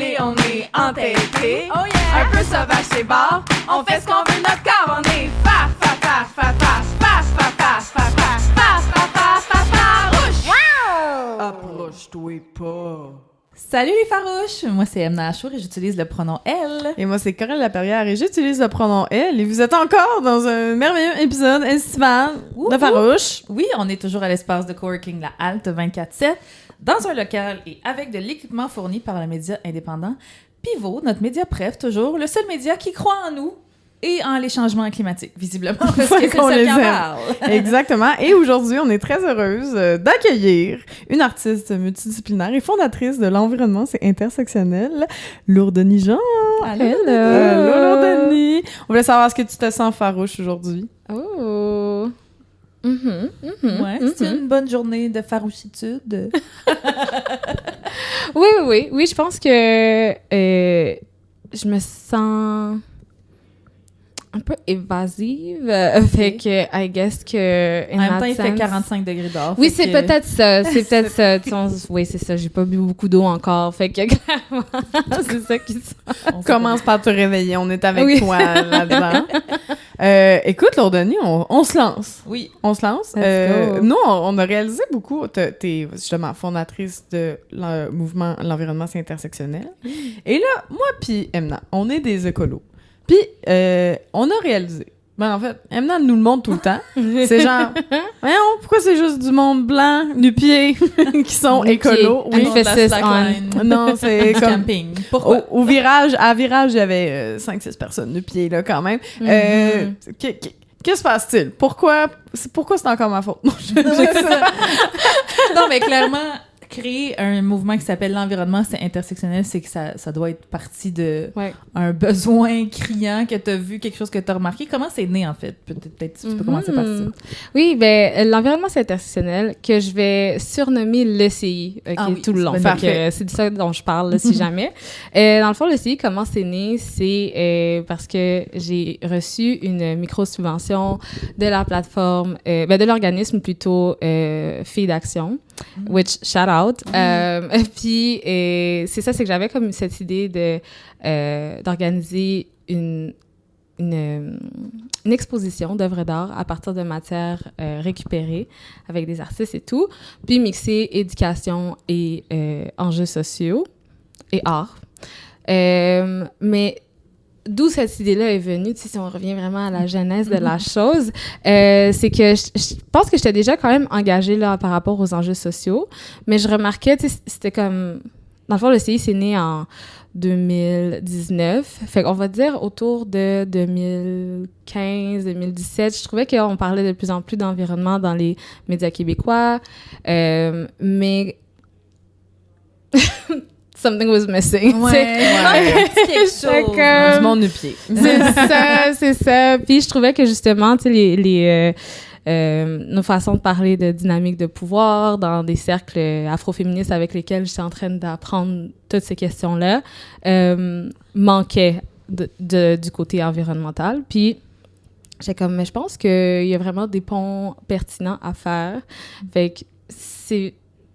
musclé, on est entêté. Oh yeah! Un peu sauvage, c'est barre. On fait ce qu'on veut, notre corps, on est faf, faf, faf, faf, faf, faf, faf, faf, faf, faf, faf, faf, faf, farouche. Wow! Approche-toi pas. Salut les farouches! Moi, c'est Emna Achour et j'utilise le pronom elle. Et moi, c'est Corinne Laperrière et j'utilise le pronom elle. Et vous êtes encore dans un merveilleux épisode estival de Farouche. Oui, on est toujours à l'espace de coworking La Halte 24/7, dans un local et avec de l'équipement fourni par le média indépendant Pivot, notre média préf, toujours, le seul média qui croit en nous et en les changements climatiques, visiblement, parce que c'est qu'on ça les qui en aime. parle. Exactement. Et aujourd'hui, on est très heureuse d'accueillir une artiste multidisciplinaire et fondatrice de l'environnement, c'est intersectionnel, Lourdeni Jean. Allô, Lourdeni. On voulait savoir, est-ce que tu te sens farouche aujourd'hui? Oh! Ouais, c'est une bonne journée de farouchitude. Oui, je pense que je me sens un peu évasive. Fait que, I guess que... En même temps, il fait 45 degrés dehors. Oui, fait c'est que- peut-être ça. C'est peut-être ça. Oui, c'est ça. J'ai pas bu beaucoup d'eau encore. Fait que, clairement, c'est ça qui se on Commence par te réveiller. On est avec Oui. toi là-dedans. Écoute, Lourdeni, on se lance. Oui. On se lance. Let's go. Nous, on a réalisé beaucoup. T'es justement fondatrice de mouvement L'environnement, c'est intersectionnel. Et là, moi puis Emna, on est des écolos. Puis, on a réalisé. Ben, en fait, Emna nous le montre tout le temps. C'est genre, voyons, pourquoi c'est juste du monde blanc, nu-pied, qui sont écolos? Oui. Emphasis Emphasis on... Non, c'est du comme... camping. Pourquoi? Au virage, à virage, il y avait 5-6 personnes nu-pied, là, quand même. Que se passe-t-il? Pourquoi c'est encore ma faute? Non, Non, mais clairement, créer un mouvement qui s'appelle l'environnement, c'est intersectionnel, c'est que ça doit être parti de Ouais. un besoin criant que tu as vu, quelque chose que tu as remarqué. Comment c'est né, en fait? Peut-être tu peux commencer par ça. Oui, ben l'environnement, c'est intersectionnel, que je vais surnommer le CI tout le long. c'est Fait parfait. que c'est de ça dont je parle, là, si jamais. Dans le fond, le CI, comment c'est né? C'est parce que j'ai reçu une micro-subvention de la plateforme, de l'organisme plutôt Filles d'Action, which, shout out. Puis, c'est ça, c'est que j'avais comme cette idée d'organiser une exposition d'œuvres d'art à partir de matières récupérées avec des artistes et tout, puis mixer éducation et enjeux sociaux et art. Mais d'où cette idée-là est venue, tu sais, si on revient vraiment à la genèse de la chose, c'est que je pense que j'étais déjà quand même engagée là, par rapport aux enjeux sociaux, mais je remarquais, tu sais, c'était comme... Dans le fond, le CI, c'est né en 2019. Fait qu'on va dire autour de 2015-2017, je trouvais qu'on parlait de plus en plus d'environnement dans les médias québécois, mais something was missing. tu sais. quelque Fait chose. que- du monde nu-pied. C'est ça. Puis je trouvais que justement, tu sais, nos façons de parler de dynamique de pouvoir dans des cercles afroféministes avec lesquels j'étais en train d'apprendre toutes ces questions-là manquaient du côté environnemental. Puis j'étais comme, mais je pense qu'il y a vraiment des ponts pertinents à faire. Fait que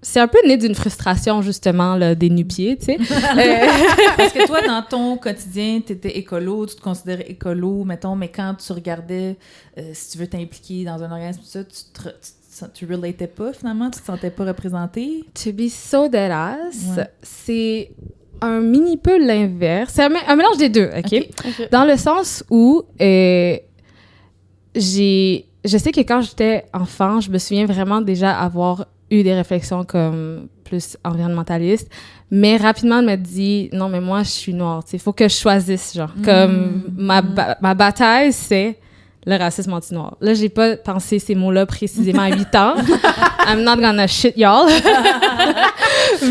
c'est un peu né d'une frustration, justement, là, des nu-pieds, tu sais. Parce que toi, dans ton quotidien, tu étais écolo, tu te considérais écolo, mettons, mais quand tu regardais, si tu veux t'impliquer dans un organisme, tout ça, tu relatais pas, finalement? Tu te sentais pas représenté? To be so deadass, Ouais. c'est un mini peu l'inverse. C'est un mélange des deux, OK? OK. Dans le sens où je sais que quand j'étais enfant, je me souviens vraiment déjà avoir eu des réflexions comme plus environnementalistes, mais rapidement, elle m'a dit, non, mais moi, je suis noire, tu sais, il faut que je choisisse, genre, comme ma bataille, c'est le racisme anti-noir. Là, j'ai pas pensé ces mots-là précisément à 8 ans. I'm not gonna shit y'all.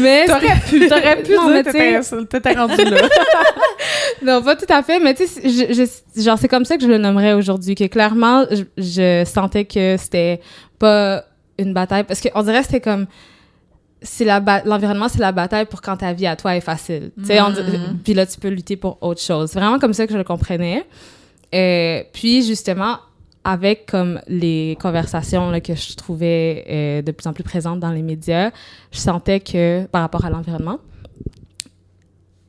Mais T'aurais pu Non, mais dire tu sais- que t'étais rendu là. non, pas tout à fait, mais tu sais, genre, c'est comme ça que je le nommerais aujourd'hui, que clairement, je sentais que c'était pas une bataille, parce qu'on dirait que c'était comme, l'environnement, c'est la bataille pour quand ta vie à toi est facile. Tu sais, puis là, tu peux lutter pour autre chose. C'est vraiment comme ça que je le comprenais. Puis, justement, avec comme les conversations là, que je trouvais de plus en plus présentes dans les médias, je sentais que, par rapport à l'environnement,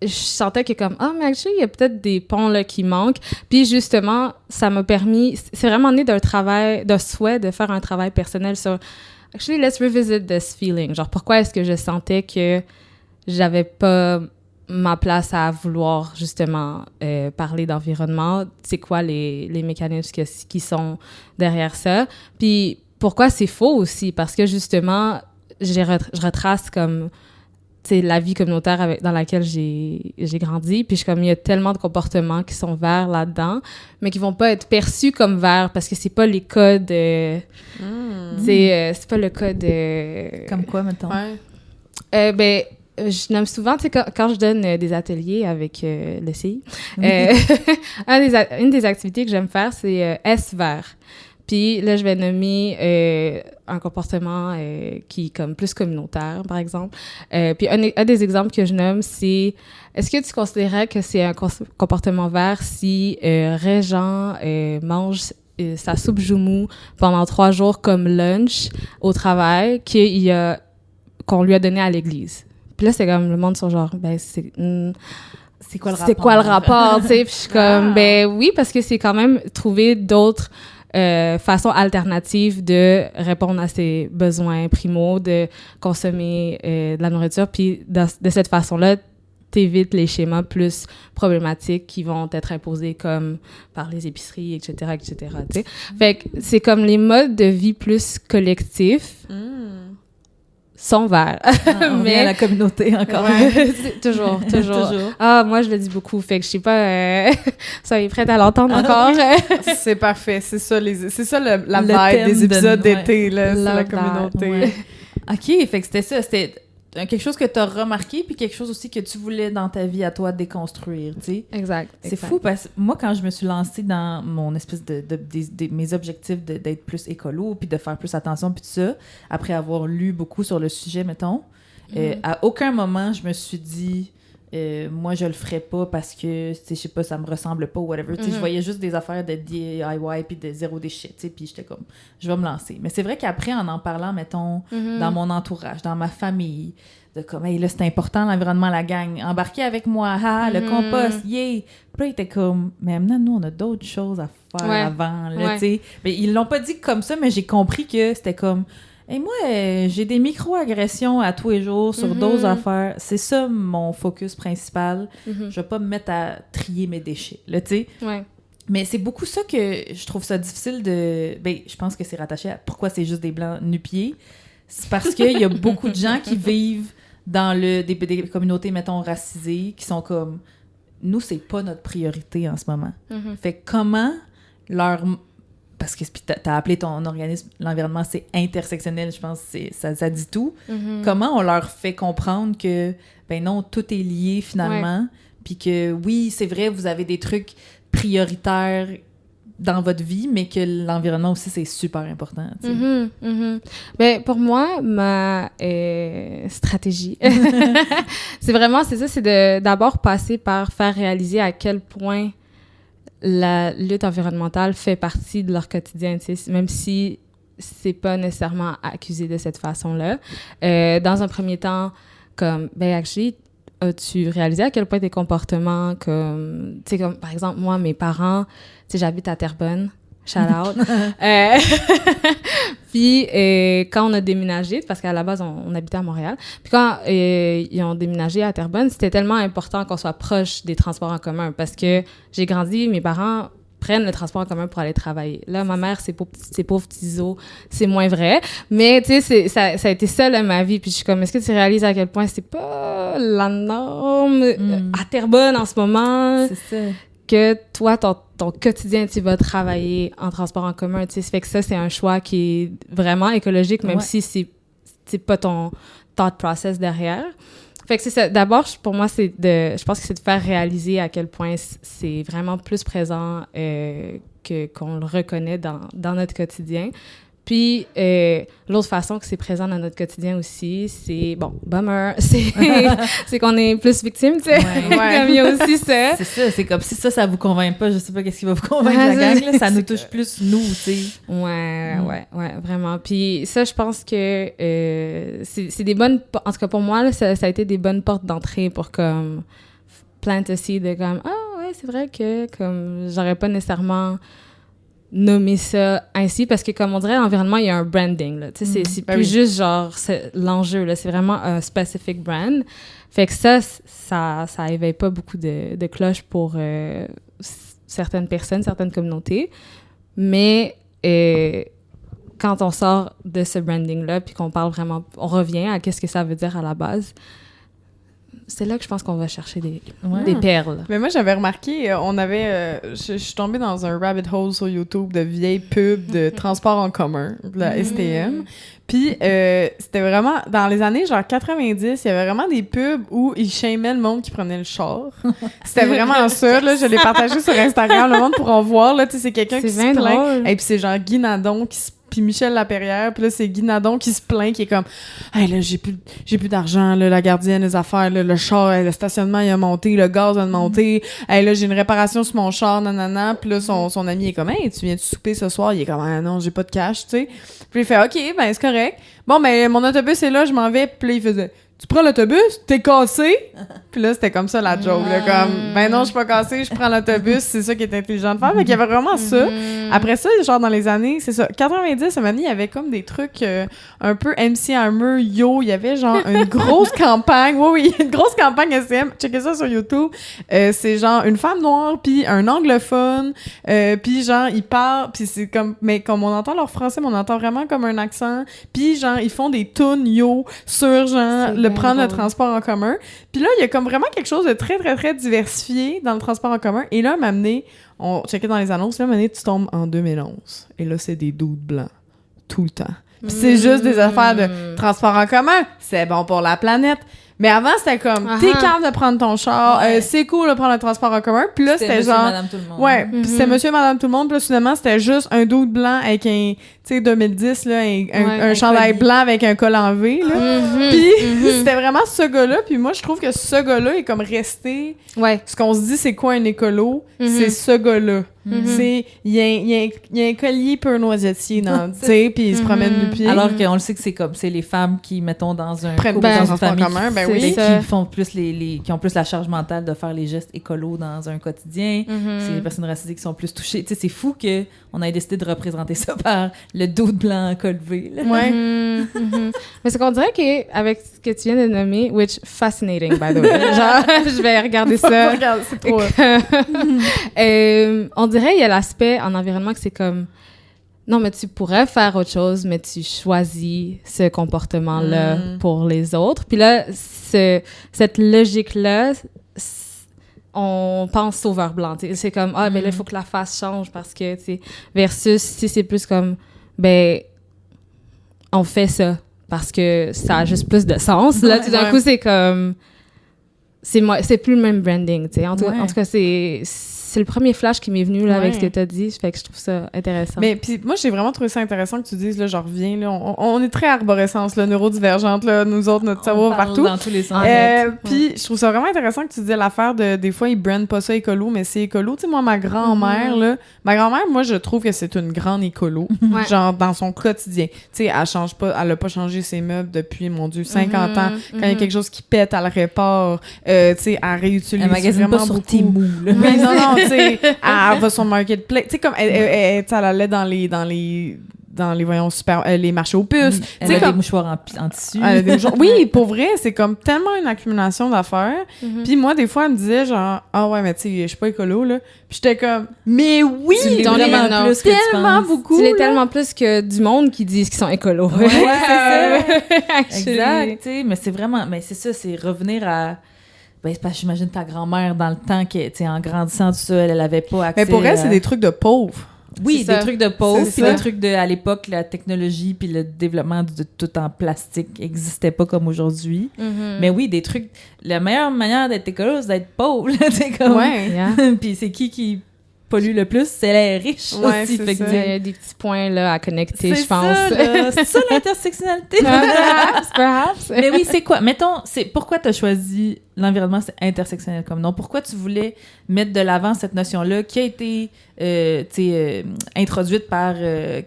je sentais que comme, mais actually, il y a peut-être des ponts là qui manquent. Puis justement, ça m'a permis, c'est vraiment né d'un souhait de faire un travail personnel sur, actually, let's revisit this feeling. Genre, pourquoi est-ce que je sentais que j'avais pas ma place à vouloir justement parler d'environnement? C'est quoi les mécanismes qui sont derrière ça? Puis pourquoi c'est faux aussi? Parce que justement, je retrace comme la vie communautaire dans laquelle j'ai grandi, puis comme il y a tellement de comportements qui sont verts là-dedans, mais qui vont pas être perçus comme verts parce que c'est pas les codes c'est pas le code Comme quoi, mettons? Ben je nomme souvent, tu sais, quand je donne des ateliers avec le CI, une des activités que j'aime faire, c'est S-vert. Puis là, je vais nommer un comportement qui est comme plus communautaire, par exemple. Puis un des exemples que je nomme, c'est est-ce que tu considérais que c'est un comportement vert si Régent mange sa soupe joumou pendant 3 jours comme lunch au travail qu'on lui a donné à l'église? Puis là, c'est comme le monde sont genre, ben c'est quoi le rapport? C'est quoi le rapport, tu sais? Puis je suis comme, ben oui, parce que c'est quand même trouver d'autres façons alternatives de répondre à ses besoins primaux, de consommer de la nourriture. Puis de cette façon-là, t'évites les schémas plus problématiques qui vont être imposés comme par les épiceries, etc., etc., tu sais. Fait que c'est comme les modes de vie plus collectifs sont verts. On revient à la communauté encore. Ouais, toujours. Moi, je le dis beaucoup, fait que je sais pas, soyez prête à l'entendre encore. C'est parfait, c'est ça la vibe des épisodes d'été, là, c'est la communauté. Ouais. OK, fait que c'était ça, c'était quelque chose que tu as remarqué, puis quelque chose aussi que tu voulais dans ta vie à toi déconstruire, tu sais. Exact. C'est fou, parce que moi, quand je me suis lancée dans mon espèce mes objectifs d'être plus écolo, puis de faire plus attention, puis tout ça, après avoir lu beaucoup sur le sujet, mettons, à aucun moment, je me suis dit, moi, je le ferais pas parce que, je sais pas, ça me ressemble pas ou whatever. Tu sais, je voyais juste des affaires de DIY puis de zéro déchet, tu sais, puis j'étais comme, je vais me lancer. Mais c'est vrai qu'après, en parlant, mettons, dans mon entourage, dans ma famille, de comme, hey, là, c'est important, l'environnement, la gang, embarquez avec moi, le compost, yay! Puis là, il était comme, mais maintenant, nous, on a d'autres choses à faire avant, là, tu sais. Mais ils l'ont pas dit comme ça, mais j'ai compris que c'était comme, et moi, j'ai des micro-agressions à tous les jours sur d'autres affaires. C'est ça mon focus principal. Je vais pas me mettre à trier mes déchets, là, tu sais. Ouais. Mais c'est beaucoup ça que je trouve ça difficile de... Ben, je pense que c'est rattaché à pourquoi c'est juste des blancs nu-pieds. C'est parce qu'il y a beaucoup de gens qui vivent dans des communautés, mettons, racisées, qui sont comme... Nous, c'est pas notre priorité en ce moment. Fait que comment leur... Parce que t'as appelé ton organisme, l'environnement, c'est intersectionnel, je pense, ça dit tout. Comment on leur fait comprendre que, ben non, tout est lié finalement, puis que oui, c'est vrai, vous avez des trucs prioritaires dans votre vie, mais que l'environnement aussi, c'est super important. Ben, pour moi, ma stratégie, c'est d'abord passer par faire réaliser à quel point la lutte environnementale fait partie de leur quotidien, tu sais, même si c'est pas nécessairement accusé de cette façon-là. Dans un premier temps, comme, ben, actually, as-tu réalisé à quel point tes comportements, comme, tu sais, comme, par exemple, moi, mes parents, tu sais, j'habite à Terrebonne, shout out. Puis, quand on a déménagé, parce qu'à la base, on habitait à Montréal, puis quand ils ont déménagé à Terrebonne, c'était tellement important qu'on soit proche des transports en commun, parce que j'ai grandi, mes parents prennent le transport en commun pour aller travailler. Là, ma mère, ses pauvres petits os, c'est moins vrai. Mais, tu sais, ça a été ça, là, ma vie. Puis je suis comme, est-ce que tu réalises à quel point c'est pas la norme à Terrebonne en ce moment? C'est ça. Que toi, ton quotidien, tu vas travailler en transport en commun, tu sais. Ça fait que ça, c'est un choix qui est vraiment écologique, même si c'est pas ton thought process derrière. Fait que c'est ça. D'abord, pour moi, je pense que c'est de faire réaliser à quel point c'est vraiment plus présent qu'on le reconnaît dans notre quotidien. Puis, l'autre façon que c'est présent dans notre quotidien aussi, c'est, bon, bummer, c'est qu'on est plus victime, tu sais. Comme il y a aussi ça. C'est ça, c'est comme si ça vous convainc pas, je sais pas qu'est-ce qui va vous convaincre la gang, là, ça nous touche plus, nous, tu sais. Ouais, vraiment. Puis ça, je pense que c'est des bonnes... En tout cas, pour moi, là, ça a été des bonnes portes d'entrée pour, comme, plant a seed de comme, ah ouais, c'est vrai que comme j'aurais pas nécessairement nommé ça ainsi parce que, comme on dirait, l'environnement, il y a un branding, là. Tu sais, c'est Ben plus oui. juste genre l'enjeu, là. C'est vraiment un specific brand. Fait que ça éveille pas beaucoup de cloches pour certaines personnes, certaines communautés. Mais quand on sort de ce branding-là, puis qu'on parle vraiment, on revient à qu'est-ce que ça veut dire à la base, c'est là que je pense qu'on va chercher des perles. Mais moi, j'avais remarqué, je suis tombée dans un rabbit hole sur YouTube de vieilles pubs de transport en commun, de la STM. Puis, c'était vraiment, dans les années genre 90, il y avait vraiment des pubs où ils shamaient le monde qui prenait le char. C'était vraiment ça, là. Je l'ai partagé sur Instagram, le monde pourra voir, là. Tu sais, c'est quelqu'un qui se bien plaint. drôle. Et puis, c'est genre Guy Nadon puis Michel Lapierre, puis là, c'est Guy Nadon qui se plaint, qui est comme « Hey, là, j'ai plus d'argent, là, la gardienne, les affaires, là, le char, le stationnement, il a monté, le gaz a monté, hey, là, j'ai une réparation sur mon char, nanana. » Puis là, son ami est comme « Hey, tu viens de souper ce soir? » Il est comme « Ah non, j'ai pas de cash, tu sais. » Puis il fait « OK, ben c'est correct. Bon, ben mon autobus est là, je m'en vais. » Puis là, il faisait « Tu prends l'autobus? T'es cassé? » Puis là, c'était comme ça la joke, là, comme « Ben non, je suis pas cassé, je prends l'autobus. » C'est ça qui est intelligent de faire. Fait qu'il y avait vraiment ça. Après ça, genre dans les années, c'est ça, 90, à un moment donné, il y avait comme des trucs un peu MC Hammer, Yo, il y avait genre une grosse campagne, oui, une grosse campagne SM, checkez ça sur YouTube, c'est genre une femme noire, puis un anglophone, puis genre, ils parlent, puis c'est comme, mais comme on entend leur français, mais on entend vraiment comme un accent, puis genre, ils font des tunes Yo sur genre, C'est prendre le drôle. transport en commun, puis là, il y a comme vraiment quelque chose de très, très, très diversifié dans le transport en commun, et là, m'amener on checkait dans les annonces, là, tu tombes en 2011. Et là, c'est des dudes blancs. Tout le temps. Puis c'est juste des affaires de transport en commun. C'est bon pour la planète. Mais avant, c'était comme, t'es capable de prendre ton char. Ouais. C'est cool de prendre le transport en commun. Puis là, c'était Monsieur, genre... Madame, tout le monde. Ouais, puis c'était monsieur, madame, tout le monde. Puis là, finalement, c'était juste un dude blanc avec un... Tu sais, 2010, là, un chandail collier. blanc avec un col en V, là. Puis c'était vraiment ce gars-là. Puis moi, je trouve que ce gars-là est comme resté... Ouais. Ce qu'on se dit, c'est quoi un écolo? C'est ce gars-là. C'est... Il y a un collier peu noisettier dans... Tu sais, puis il se promène du pied. Alors qu'on le sait que c'est les femmes qui, mettons, dans un Prennent couple, dans dans un une transport famille, commun, ben qui, oui. qui font plus qui ont plus la charge mentale de faire les gestes écolos dans un quotidien. C'est les personnes racisées qui sont plus touchées. Tu sais, c'est fou qu'on ait décidé de représenter ça par le dos de blanc en col V. Là. Ouais. Mais c'est qu'on dirait qu'avec ce que tu viens de nommer, which fascinating, by the way. Genre, je vais regarder ça. Regarde, c'est trop... On dirait qu'il y a l'aspect en environnement que c'est comme non, mais tu pourrais faire autre chose, mais tu choisis ce comportement-là pour les autres. Puis là, cette logique-là, on pense sauveur blanc. T'sais. C'est comme, ben là, il faut que la face change parce que, tu sais, versus si c'est plus comme, ben, on fait ça parce que ça a juste plus de sens. Là, tout d'un coup, c'est comme, c'est plus le même branding, tu sais. En tout cas, c'est le premier flash qui m'est venu là, avec ce que tu as dit. Fait que je trouve ça intéressant. Mais puis moi, j'ai vraiment trouvé ça intéressant que tu dises, là, je reviens, là, on est très arborescence, là, neurodivergente, là, nous autres, notre cerveau va partout. Dans tous les sens. Puis je trouve ça vraiment intéressant que tu disais l'affaire de, des fois, ils brandent pas ça écolo, mais c'est écolo. Tu sais, moi, ma grand-mère, là, moi, je trouve que c'est une grande écolo, genre, dans son quotidien. Tu sais, elle a pas changé ses meubles depuis, mon Dieu, 50 ans. Quand il y a quelque chose qui pète, elle le répare. Tu sais, elle réutilise Elle magasine vraiment pas sur beaucoup. Temu, là. Oui, non, tu sais, elle va sur Marketplace. Tu sais, comme, elle allait dans les voyons, les marchés aux puces. Elle a des mouchoirs en tissu. Oui, pour vrai, c'est comme tellement une accumulation d'affaires. Puis moi, des fois, elle me disait genre, ah ouais, mais tu sais, je suis pas écolo, là. Puis j'étais comme, mais oui! Tu l'es vraiment vraiment plus que tu tellement penses. beaucoup. Tu l'es là. tellement plus que du monde qui disent qu'ils sont écolos. Ouais, c'est Actually. exact, tu sais, mais c'est vraiment, mais c'est ça, c'est revenir à, ben, c'est parce que j'imagine ta grand-mère dans le temps, tu sais, en grandissant, tout ça, elle avait pas accès. Mais pour elle, c'est des trucs de pauvres. Oui, C'est des ça. trucs de pauvre, C'est puis ça. des trucs de, à l'époque, la technologie puis le développement de tout en plastique n'existait pas comme aujourd'hui. Mais oui, des trucs, la meilleure manière d'être écolo, c'est d'être pauvre, là, tu sais, comme. Ouais. Yeah. Puis c'est qui pollue le plus? C'est les riches Ouais, aussi. c'est Fait que ça. Il y a des petits points là, à connecter, c'est je pense. ça, là. C'est ça l'intersectionnalité. Perhaps. Mais oui, c'est quoi? Mettons, pourquoi tu as choisi l'environnement intersectionnel comme nom? Pourquoi tu voulais mettre de l'avant cette notion-là qui a été introduite par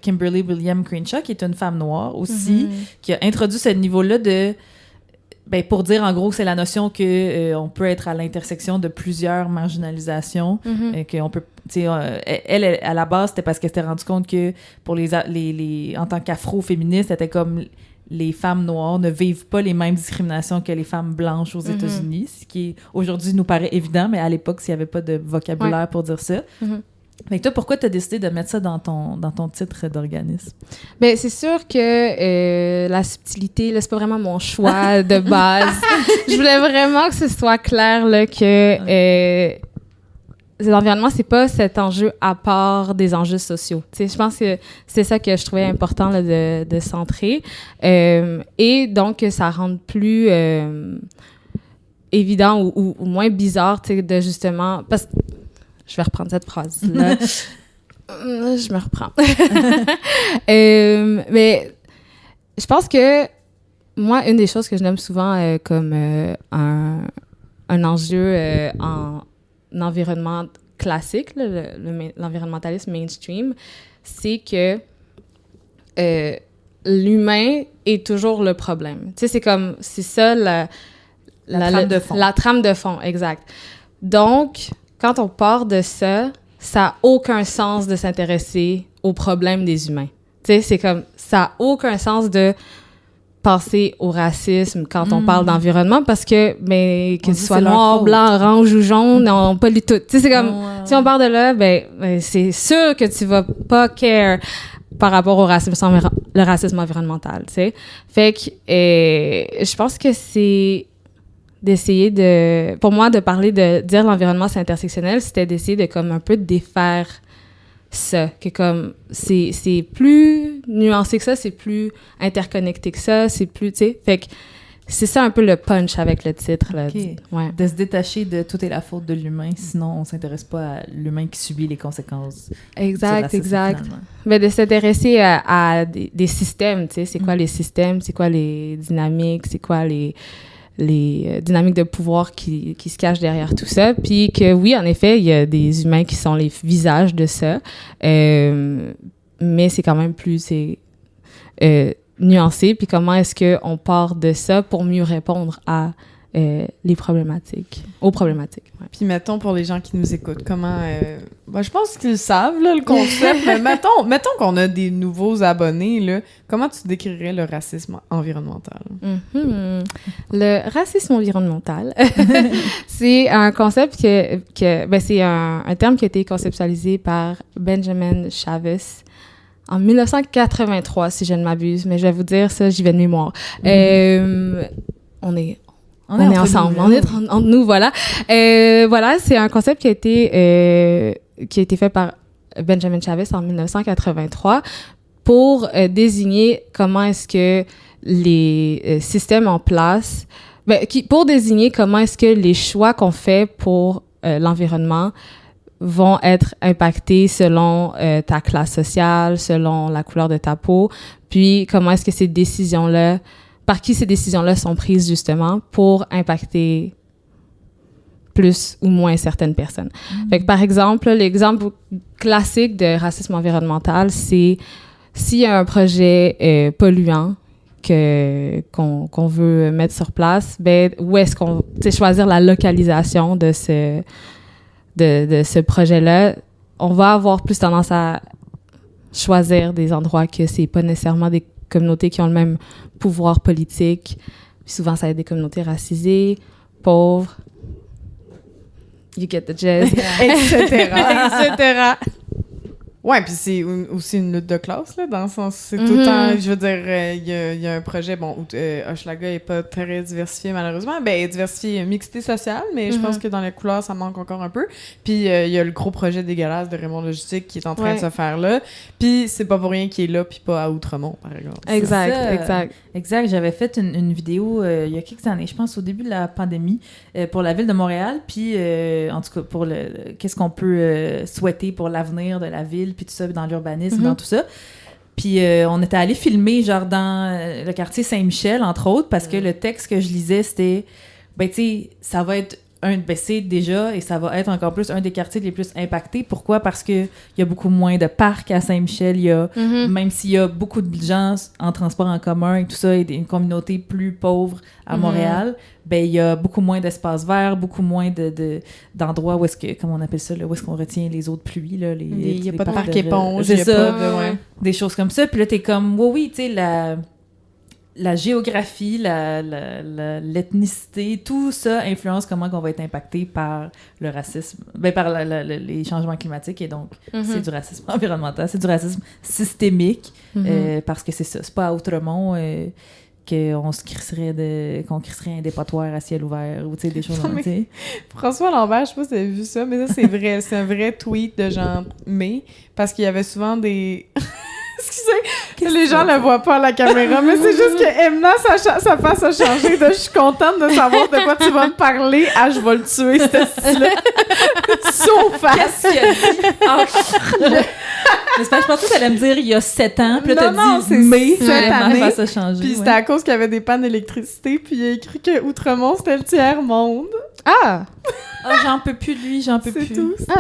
Kimberly Williams Crenshaw, qui est une femme noire aussi, qui a introduit ce niveau-là de Ben, pour dire, en gros, c'est la notion que on peut être à l'intersection de plusieurs marginalisations, qu'on peut, tu sais, elle, à la base, c'était parce qu'elle s'était rendue compte que pour les en tant qu'afro-féministe, c'était comme les femmes noires ne vivent pas les mêmes discriminations que les femmes blanches aux États-Unis, ce qui aujourd'hui nous paraît évident, mais à l'époque, s'il n'y avait pas de vocabulaire pour dire ça. Fait que toi, pourquoi tu as décidé de mettre ça dans ton titre d'organisme? Ben, c'est sûr que la subtilité, là, c'est pas vraiment mon choix de base. Je voulais vraiment que ce soit clair là, que l'environnement, c'est pas cet enjeu à part des enjeux sociaux. Tu sais, je pense que c'est ça que je trouvais important là, de centrer. Et donc, que ça rende plus évident ou moins bizarre, tu sais, de justement... Parce que je vais reprendre cette phrase-là. Je me reprends. Mais je pense que moi, une des choses que je nomme souvent comme un enjeu en environnement classique, là, l'environnementalisme mainstream, c'est que l'humain est toujours le problème. Tu sais, c'est ça la trame de fond. La trame de fond, exact. Donc, quand on part de ça, ça n'a aucun sens de s'intéresser aux problèmes des humains. Tu sais, c'est comme, ça n'a aucun sens de passer au racisme quand on parle d'environnement parce que, que ce soit noir, blanc, orange ou jaune, non, pas du tout. Tu sais, c'est comme, si on part de là, c'est sûr que tu vas pas care par rapport au le racisme environnemental, tu sais. Fait que, je pense que c'est d'essayer pour moi, de parler de dire l'environnement c'est intersectionnel, c'était d'essayer de comme un peu défaire ça, que comme c'est plus nuancé que ça, c'est plus interconnecté que ça, c'est plus, tu sais, fait que c'est ça un peu le punch avec le titre, là. Okay. Ouais. De se détacher de tout est la faute de l'humain, sinon on s'intéresse pas à l'humain qui subit les conséquences. Exact. Mais de s'intéresser à des systèmes, tu sais, c'est quoi les systèmes, c'est quoi les dynamiques, c'est quoi les dynamiques de pouvoir qui se cachent derrière tout ça. Puis que oui, en effet, il y a des humains qui sont les visages de ça, mais c'est quand même plus nuancé. Puis comment est-ce qu'on part de ça pour mieux répondre à aux problématiques. Ouais. Puis mettons, pour les gens qui nous écoutent, comment... je pense qu'ils savent, là, le concept, mais mettons qu'on a des nouveaux abonnés, là, comment tu décrirais le racisme environnemental? Le racisme environnemental, c'est un concept c'est un terme qui a été conceptualisé par Benjamin Chavez en 1983, si je ne m'abuse, mais je vais vous dire ça, j'y vais de mémoire. On est ensemble, on est entre nous, voilà. Voilà, c'est un concept qui a été fait par Benjamin Chavez en 1983 pour désigner comment est-ce que les systèmes en place, pour désigner comment est-ce que les choix qu'on fait pour l'environnement vont être impactés selon ta classe sociale, selon la couleur de ta peau, puis comment est-ce que ces décisions-là, par qui ces décisions-là sont prises justement pour impacter plus ou moins certaines personnes. Fait que, par exemple, l'exemple classique de racisme environnemental, c'est s'il y a un projet polluant qu'on veut mettre sur place, où est-ce qu'on, choisir la localisation de ce projet-là, on va avoir plus tendance à choisir des endroits que c'est pas nécessairement des communautés qui ont le même pouvoir politique. Puis souvent, ça va être des communautés racisées, pauvres, you get the gist, etc. Ouais, puis c'est aussi une lutte de classe, là, dans le sens... C'est tout le temps... Je veux dire, il y a un projet, où Hochelaga est pas très diversifié, malheureusement. Diversifié, mixité sociale, mais je pense que dans les couleurs, ça manque encore un peu. Puis il y a le gros projet dégueulasse de Raymond Logistique qui est en train de se faire là. Puis c'est pas pour rien qu'il est là, puis pas à Outremont, par exemple. Exact. J'avais fait une vidéo il y a quelques années, je pense au début de la pandémie, pour la ville de Montréal, puis en tout cas pour qu'est-ce qu'on peut souhaiter pour l'avenir de la ville, puis tout ça, dans l'urbanisme, dans tout ça. Puis on était allé filmer, genre, dans le quartier Saint-Michel, entre autres, parce que le texte que je lisais, c'était, tu sais, ça va être c'est déjà, et ça va être encore plus, un des quartiers les plus impactés. Pourquoi? Parce qu'il y a beaucoup moins de parcs à Saint-Michel. Il y a, même s'il y a beaucoup de gens en transport en commun et tout ça, et une communauté plus pauvre à Montréal, ben il y a beaucoup moins d'espaces verts, beaucoup moins d'endroits où est-ce que, comment on appelle ça, là, où est-ce qu'on retient les eaux de pluie, là, Il n'y a pas de parcs parc éponge, c'est il y a ça, pas de... Ouais. des choses comme ça. Puis là, t'es comme, oui, tu sais, la géographie, l'ethnicité, tout ça influence comment on va être impacté par le racisme, par les changements climatiques, et donc c'est du racisme environnemental, c'est du racisme systémique, parce que c'est ça, c'est pas à Outremont qu'on crisserait un dépotoir à ciel ouvert, ou tu sais, des choses comme ça. François Lambert, je sais pas si vous avez vu ça, mais ça, c'est vrai, c'est un vrai tweet de genre mai, parce qu'il y avait souvent des... Excusez, les gens le voient pas à la caméra, mais c'est juste que Emna, sa face a changé de « je suis contente de savoir de quoi tu vas me parler » à « je vais le tuer », ce style-là. So face! Qu'est-ce qu'il a dit? Mais je pensais que t'allais me dire il y a 7 ans, puis là t'as dit mai, cette ma face a changé. Puis c'était à cause qu'il y avait des pannes d'électricité, puis il a écrit que Outremont, c'était le tiers-monde. Ah! J'en peux plus de lui, j'en peux plus.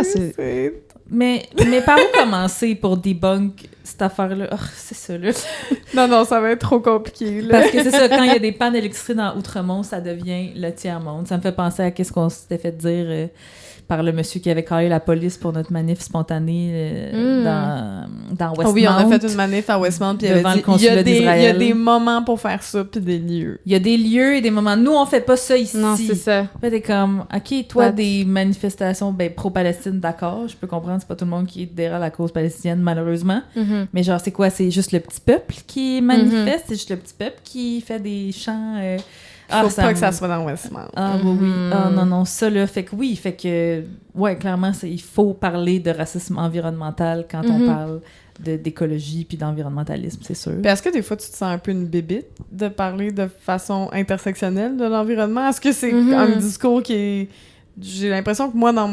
C'est tout. Mais par où commencer pour debunk cette affaire-là? Oh, c'est ça, là. Non, ça va être trop compliqué, là. Parce que c'est ça, quand il y a des pannes d'électricité dans Outremont, ça devient le tiers-monde. Ça me fait penser à qu'est-ce qu'on s'était fait dire par le monsieur qui avait callé la police pour notre manif spontanée dans Westmount. Oui, on a fait une manif à Westmount, puis devant le consulat d'Israël. Il y a des moments pour faire ça, puis des lieux. Il y a des lieux et des moments. Nous, on fait pas ça ici. Non, c'est ça. Fait t'es comme, OK, toi, des manifestations pro-Palestine, d'accord, je peux comprendre, c'est pas tout le monde qui est derrière la cause palestinienne, malheureusement. Mais genre, c'est quoi? C'est juste le petit peuple qui manifeste? C'est juste le petit peuple qui fait des chants... Faut pas que ça soit dans Westmount. Oui. Non, ça, là, fait que, ouais, clairement, il faut parler de racisme environnemental quand on parle d'écologie puis d'environnementalisme, c'est sûr. Puis est-ce que des fois, tu te sens un peu une bébite de parler de façon intersectionnelle de l'environnement? Est-ce que c'est un discours qui est... J'ai l'impression que moi, dans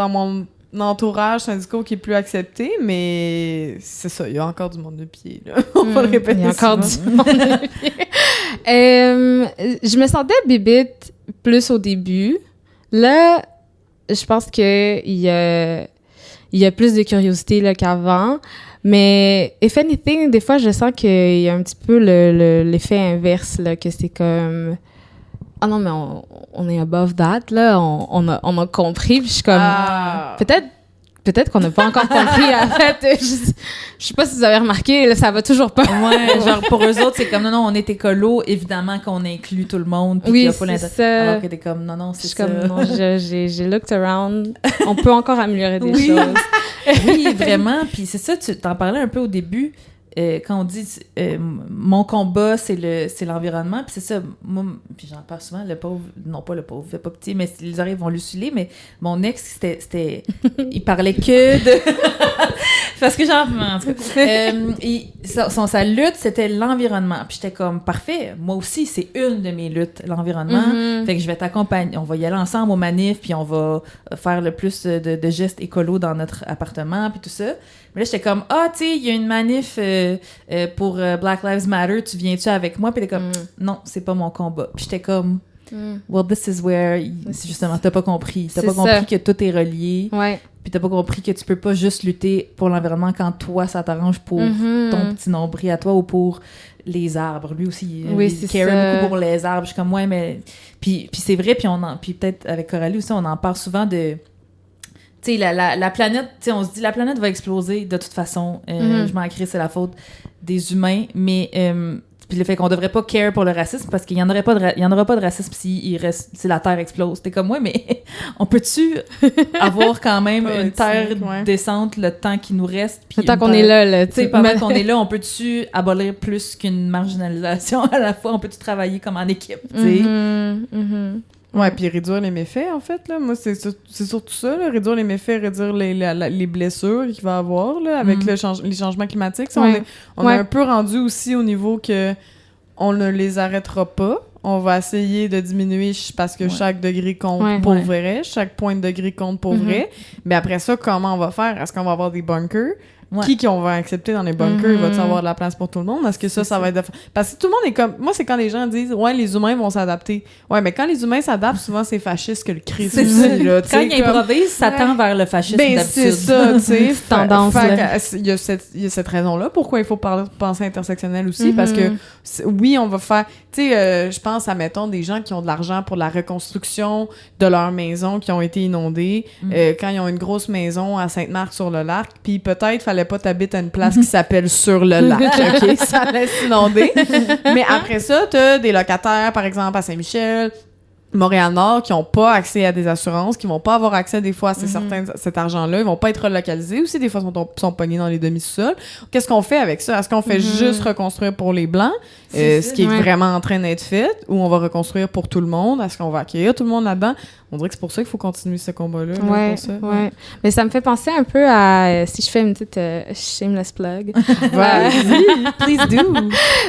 mon entourage, c'est un discours qui est plus accepté, mais c'est ça, il y a encore du monde de pied, là. On va le répéter. Il y a encore du monde de pied. Je me sentais bébite plus au début. Là, je pense qu'il y a plus de curiosité là, qu'avant. Mais if anything, des fois, je sens qu'il y a un petit peu l'effet inverse, là, que c'est comme... Ah non, mais on est above that, là. On a compris. Puis je suis comme... Peut-être qu'on n'a pas encore compris, en fait. Je sais pas si vous avez remarqué, là, ça va toujours pas. Ouais, genre, pour eux autres, c'est comme, non, on est écolo, évidemment qu'on inclut tout le monde. Puis oui, c'est ça. Alors que t'es comme, non, c'est ça. Comme, non, j'ai looked around. On peut encore améliorer des choses. Oui, vraiment. Puis c'est ça, tu t'en parlais un peu au début. Quand on dit mon combat, c'est l'environnement, puis c'est ça, moi, puis j'en parle souvent, le pauvre, non pas le pauvre, fait pas petit, mais les oreilles vont lui saouler, mais mon ex, c'était il parlait que de... Parce que genre, en tout cas, sa lutte, c'était l'environnement, puis j'étais comme, parfait, moi aussi, c'est une de mes luttes, l'environnement, fait que je vais t'accompagner, on va y aller ensemble aux manifs, puis on va faire le plus de gestes écolos dans notre appartement, puis tout ça. Mais là, j'étais comme, tu sais, il y a une manif pour Black Lives Matter, tu viens-tu avec moi? Puis t'es comme, non, c'est pas mon combat. Puis j'étais comme, well, this is where, justement, t'as pas compris. T'as pas compris que tout est relié. Ouais. Puis t'as pas compris que tu peux pas juste lutter pour l'environnement quand toi, ça t'arrange pour ton petit nombril à toi ou pour les arbres. Lui aussi, il care beaucoup pour les arbres. Je suis comme, ouais, mais... Puis c'est vrai, puis peut-être avec Coralie aussi, on en parle souvent de... Tu sais, la planète, tu sais, on se dit, la planète va exploser de toute façon. Je m'en crée, c'est la faute des humains. Mais, puis le fait qu'on devrait pas care pour le racisme, parce qu'il y en aura pas de racisme si la Terre explose. T'es comme, ouais, mais on peut-tu avoir quand même une Terre décente le temps qui nous reste? Le temps qu'on est là, tu sais, pendant qu'on est là, on peut-tu abolir plus qu'une marginalisation à la fois? On peut-tu travailler comme en équipe, tu sais? Ouais, puis réduire les méfaits, en fait, là. Moi, c'est surtout ça, là. Réduire les méfaits, réduire les blessures qu'il va y avoir, là, avec les changements climatiques. Ça, on est un peu rendu aussi au niveau que on ne les arrêtera pas. On va essayer de diminuer parce que chaque degré compte pour vrai. Chaque point de degré compte pour vrai. Mais après ça, comment on va faire? Est-ce qu'on va avoir des bunkers? Ouais. Qui on va accepter dans les bunkers? Va-t-il avoir de la place pour tout le monde? Est-ce que ça va être... Parce que tout le monde est comme... Moi, c'est quand les gens disent « Ouais, les humains vont s'adapter. » Ouais, mais quand les humains s'adaptent, souvent, c'est fasciste que le Christ aussi, là. Quand ils improvisent, ça tend vers le fascisme d'habitude. C'est ça, tu sais. Tendance, il y a cette raison-là. Pourquoi il faut penser intersectionnel aussi? Parce que, oui, on va faire... Tu sais, je pense à, mettons, des gens qui ont de l'argent pour la reconstruction de leur maison qui ont été inondées. Quand ils ont une grosse maison à Sainte-Marthe-sur-le-Lac, puis peut-être fallait pas t'habiter à une place qui s'appelle Sur le lac, OK? Ça laisse inonder. Mais après ça, t'as des locataires, par exemple, à Saint-Michel, Montréal-Nord, qui n'ont pas accès à des assurances, qui vont pas avoir accès des fois à cet argent-là, ils vont pas être relocalisés, aussi des fois sont pognés dans les demi-sols. Qu'est-ce qu'on fait avec ça? Est-ce qu'on fait juste reconstruire pour les Blancs, ce qui est vraiment en train d'être fait, ou on va reconstruire pour tout le monde? Est-ce qu'on va accueillir tout le monde là-dedans? On dirait que c'est pour ça qu'il faut continuer ce combat-là. Ouais, pour ça. ouais. Mais ça me fait penser un peu à... si je fais une petite shameless plug. Vas-y, please do!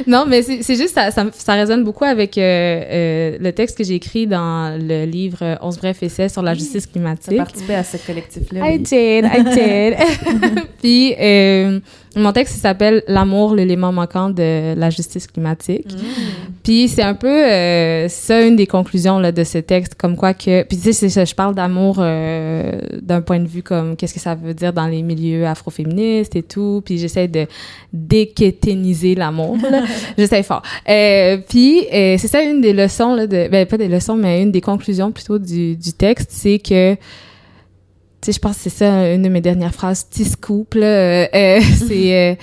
Non, mais c'est juste, ça résonne beaucoup avec le texte que j'ai écrit dans le livre 11 brefs essais sur la justice climatique. Tu as participé à ce collectif-là. I did. Puis, mon texte, il s'appelle « L'amour, l'élément manquant de la justice climatique ». Puis, c'est un peu ça, une des conclusions là, de ce texte, comme quoi que... Puis, tu sais, je parle d'amour d'un point de vue comme qu'est-ce que ça veut dire dans les milieux afroféministes et tout. Puis, j'essaie de déquéténiser l'amour, là. J'essaie fort. Puis, c'est ça, une des leçons, là, pas des leçons, mais une des conclusions plutôt du texte, c'est que tu sais, je pense que c'est ça, une de mes dernières phrases, petit scoop, là, c'est,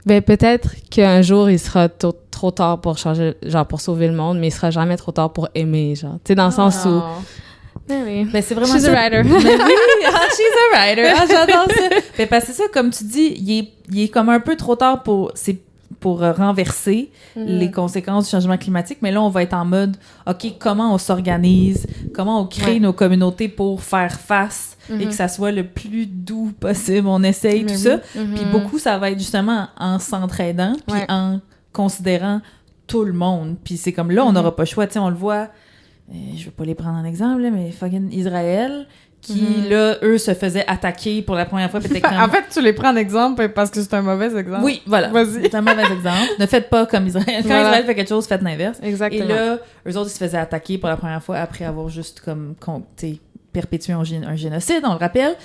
peut-être qu'un jour, il sera trop tard pour changer, genre, pour sauver le monde, mais il sera jamais trop tard pour aimer, genre, tu sais, dans le sens où... Oui. Ben, c'est vraiment she's a writer. Mais oui, she's a writer. J'adore ça. Mais parce que c'est ça, comme tu dis, il est comme un peu trop tard pour renverser les conséquences du changement climatique. Mais là, on va être en mode, OK, comment on s'organise? Comment on crée nos communautés pour faire face et que ça soit le plus doux possible? On essaye tout ça. Puis beaucoup, ça va être justement en s'entraidant puis en considérant tout le monde. Puis c'est comme là, on n'aura pas le choix. Tu sais, on le voit, je veux pas les prendre en exemple, là, mais fucking Israël... qui, là, eux, se faisaient attaquer pour la première fois. En fait, tu les prends en exemple parce que c'est un mauvais exemple. Oui, voilà. Vas-y. C'est un mauvais exemple. Ne faites pas comme Israël. Quand Israël fait quelque chose, faites l'inverse. Exactement. Et là, eux autres, ils se faisaient attaquer pour la première fois après avoir juste comme, perpétuer un génocide, on le rappelle.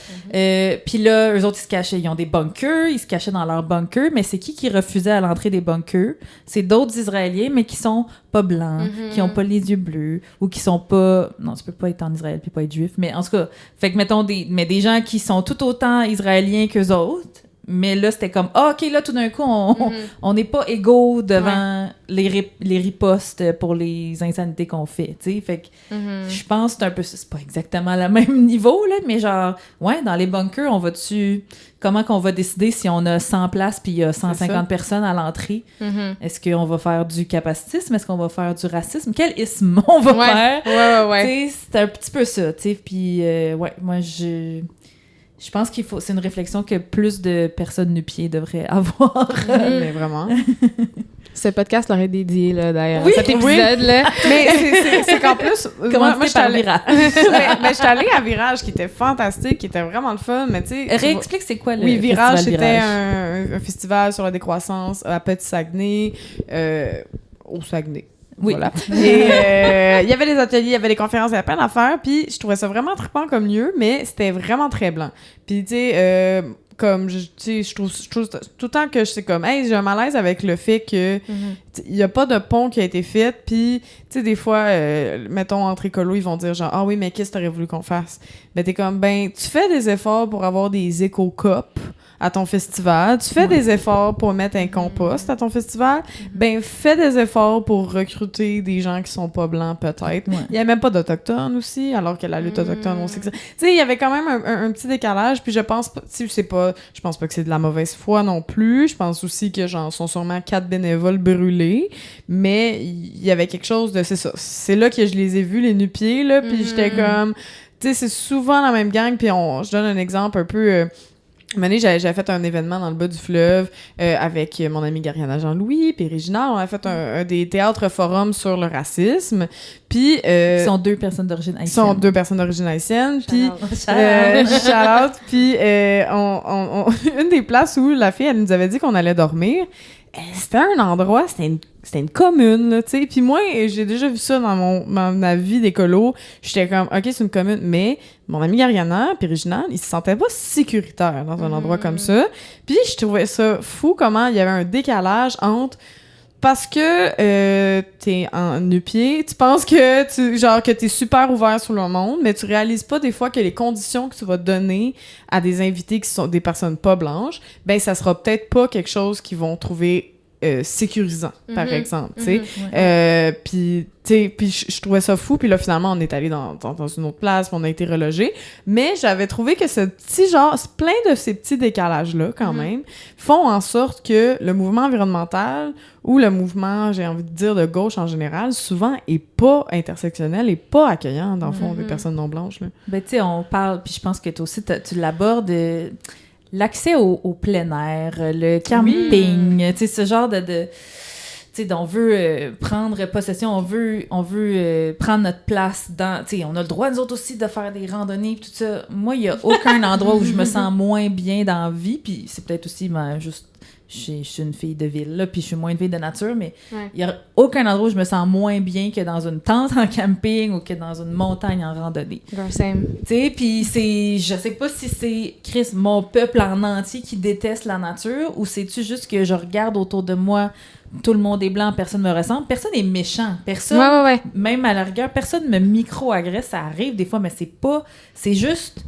Puis là, eux autres, ils se cachaient. Ils ont des bunkers. Ils se cachaient dans leurs bunkers. Mais c'est qui refusait à l'entrée des bunkers? C'est d'autres Israéliens, mais qui sont pas blancs, qui ont pas les yeux bleus, ou qui sont pas... Non, tu peux pas être en Israël puis pas être juif. Mais en tout cas, fait que mettons des gens qui sont tout autant israéliens qu'eux autres. Mais là, c'était comme, OK, là, tout d'un coup, on n'est pas égaux devant les ripostes pour les insanités qu'on fait, tu sais. Fait que je pense que c'est un peu... C'est pas exactement le même niveau, là, mais genre, dans les bunkers, comment qu'on va décider si on a 100 places puis il y a 150 personnes à l'entrée? Est-ce qu'on va faire du capacitisme? Est-ce qu'on va faire du racisme? Quel isme on va faire? Tu sais, c'est un petit peu ça, tu sais. Puis, moi, je pense c'est une réflexion que plus de personnes nu-pieds devraient avoir. Mais vraiment. Ce podcast l'aurait dédié, là, d'ailleurs. Oui, cet épisode-là. Mais c'est qu'en plus... Moi, je suis allée Virage. mais je suis allée à Virage, qui était fantastique, qui était vraiment le fun, mais tu sais... Réexplique, c'est quoi le festival Virage? Virage? C'était un festival sur la décroissance à Petit-Saguenay, au Saguenay. Oui. Voilà. Et il y avait des ateliers, il y avait des conférences, il y avait plein d'affaires, puis je trouvais ça vraiment trippant comme lieu, mais c'était vraiment très blanc. Puis tu sais, comme je trouve tout le temps que je sais comme, hey, j'ai un malaise avec le fait que il y a pas de pont qui a été fait, puis tu sais, des fois, mettons entre écolos, ils vont dire genre, ah oui, mais qu'est-ce que t'aurais voulu qu'on fasse? Ben t'es comme, tu fais des efforts pour avoir des éco-copes à ton festival, tu fais des efforts pour mettre un compost à ton festival, fais des efforts pour recruter des gens qui sont pas blancs, peut-être. Il y a même pas d'Autochtones aussi, alors que la lutte autochtone, on sait que ça... Tu sais, il y avait quand même un petit décalage, puis je pense pas que c'est de la mauvaise foi non plus, je pense aussi que genre sont sûrement 4 bénévoles brûlés, mais il y avait quelque chose de... C'est ça, c'est là que je les ai vus, les nu-pieds, là, puis j'étais comme... Tu sais, c'est souvent la même gang, puis je donne un exemple un peu... Une année, j'avais fait un événement dans le bas du fleuve avec mon ami Gariana Jean-Louis, puis Réginald. On a fait des théâtres forums sur le racisme. Puis... Ils sont 2 personnes d'origine haïtienne. Ils sont 2 personnes d'origine haïtienne. Puis... Shout-out. Shout-out. Puis une des places où la fille, elle nous avait dit qu'on allait dormir, c'était un endroit, c'était une commune, là, tu sais. Puis moi, j'ai déjà vu ça dans ma vie d'écolo. J'étais comme, OK, c'est une commune. Mais mon ami Gariana puis Réginald, ils se sentaient pas sécuritaires dans un endroit comme ça. Puis je trouvais ça fou comment il y avait un décalage entre... Parce que t'es en nu-pied, tu penses que t'es super ouvert sur le monde, mais tu réalises pas des fois que les conditions que tu vas donner à des invités qui sont des personnes pas blanches, ben ça sera peut-être pas quelque chose qu'ils vont trouver sécurisant, par exemple, tu sais. Puis je trouvais ça fou, puis là, finalement, on est allé dans une autre place, puis on a été relogés, mais j'avais trouvé que ce petit genre, plein de ces petits décalages-là, quand même, font en sorte que le mouvement environnemental ou le mouvement, j'ai envie de dire, de gauche en général, souvent est pas intersectionnel et pas accueillant, dans le fond, des personnes non blanches, là. Ben, tu sais, on parle, puis je pense que toi aussi, tu l'abordes... L'accès au plein air, le camping, tu sais, ce genre de tu sais, on veut prendre possession, on veut prendre notre place dans, tu sais, on a le droit, nous autres aussi, de faire des randonnées, tout ça. Moi, il y a aucun endroit où je me sens moins bien dans la vie, puis c'est peut-être aussi juste... Je suis une fille de ville, là, puis je suis moins une fille de nature, mais il y a aucun endroit où je me sens moins bien que dans une tente en camping ou que dans une montagne en randonnée. Same. Tu sais, puis je sais pas si c'est, Chris, mon peuple en entier qui déteste la nature, ou c'est-tu juste que je regarde autour de moi, tout le monde est blanc, personne me ressemble, personne est méchant, personne, même à la rigueur, personne me micro-agresse, ça arrive des fois, mais c'est juste...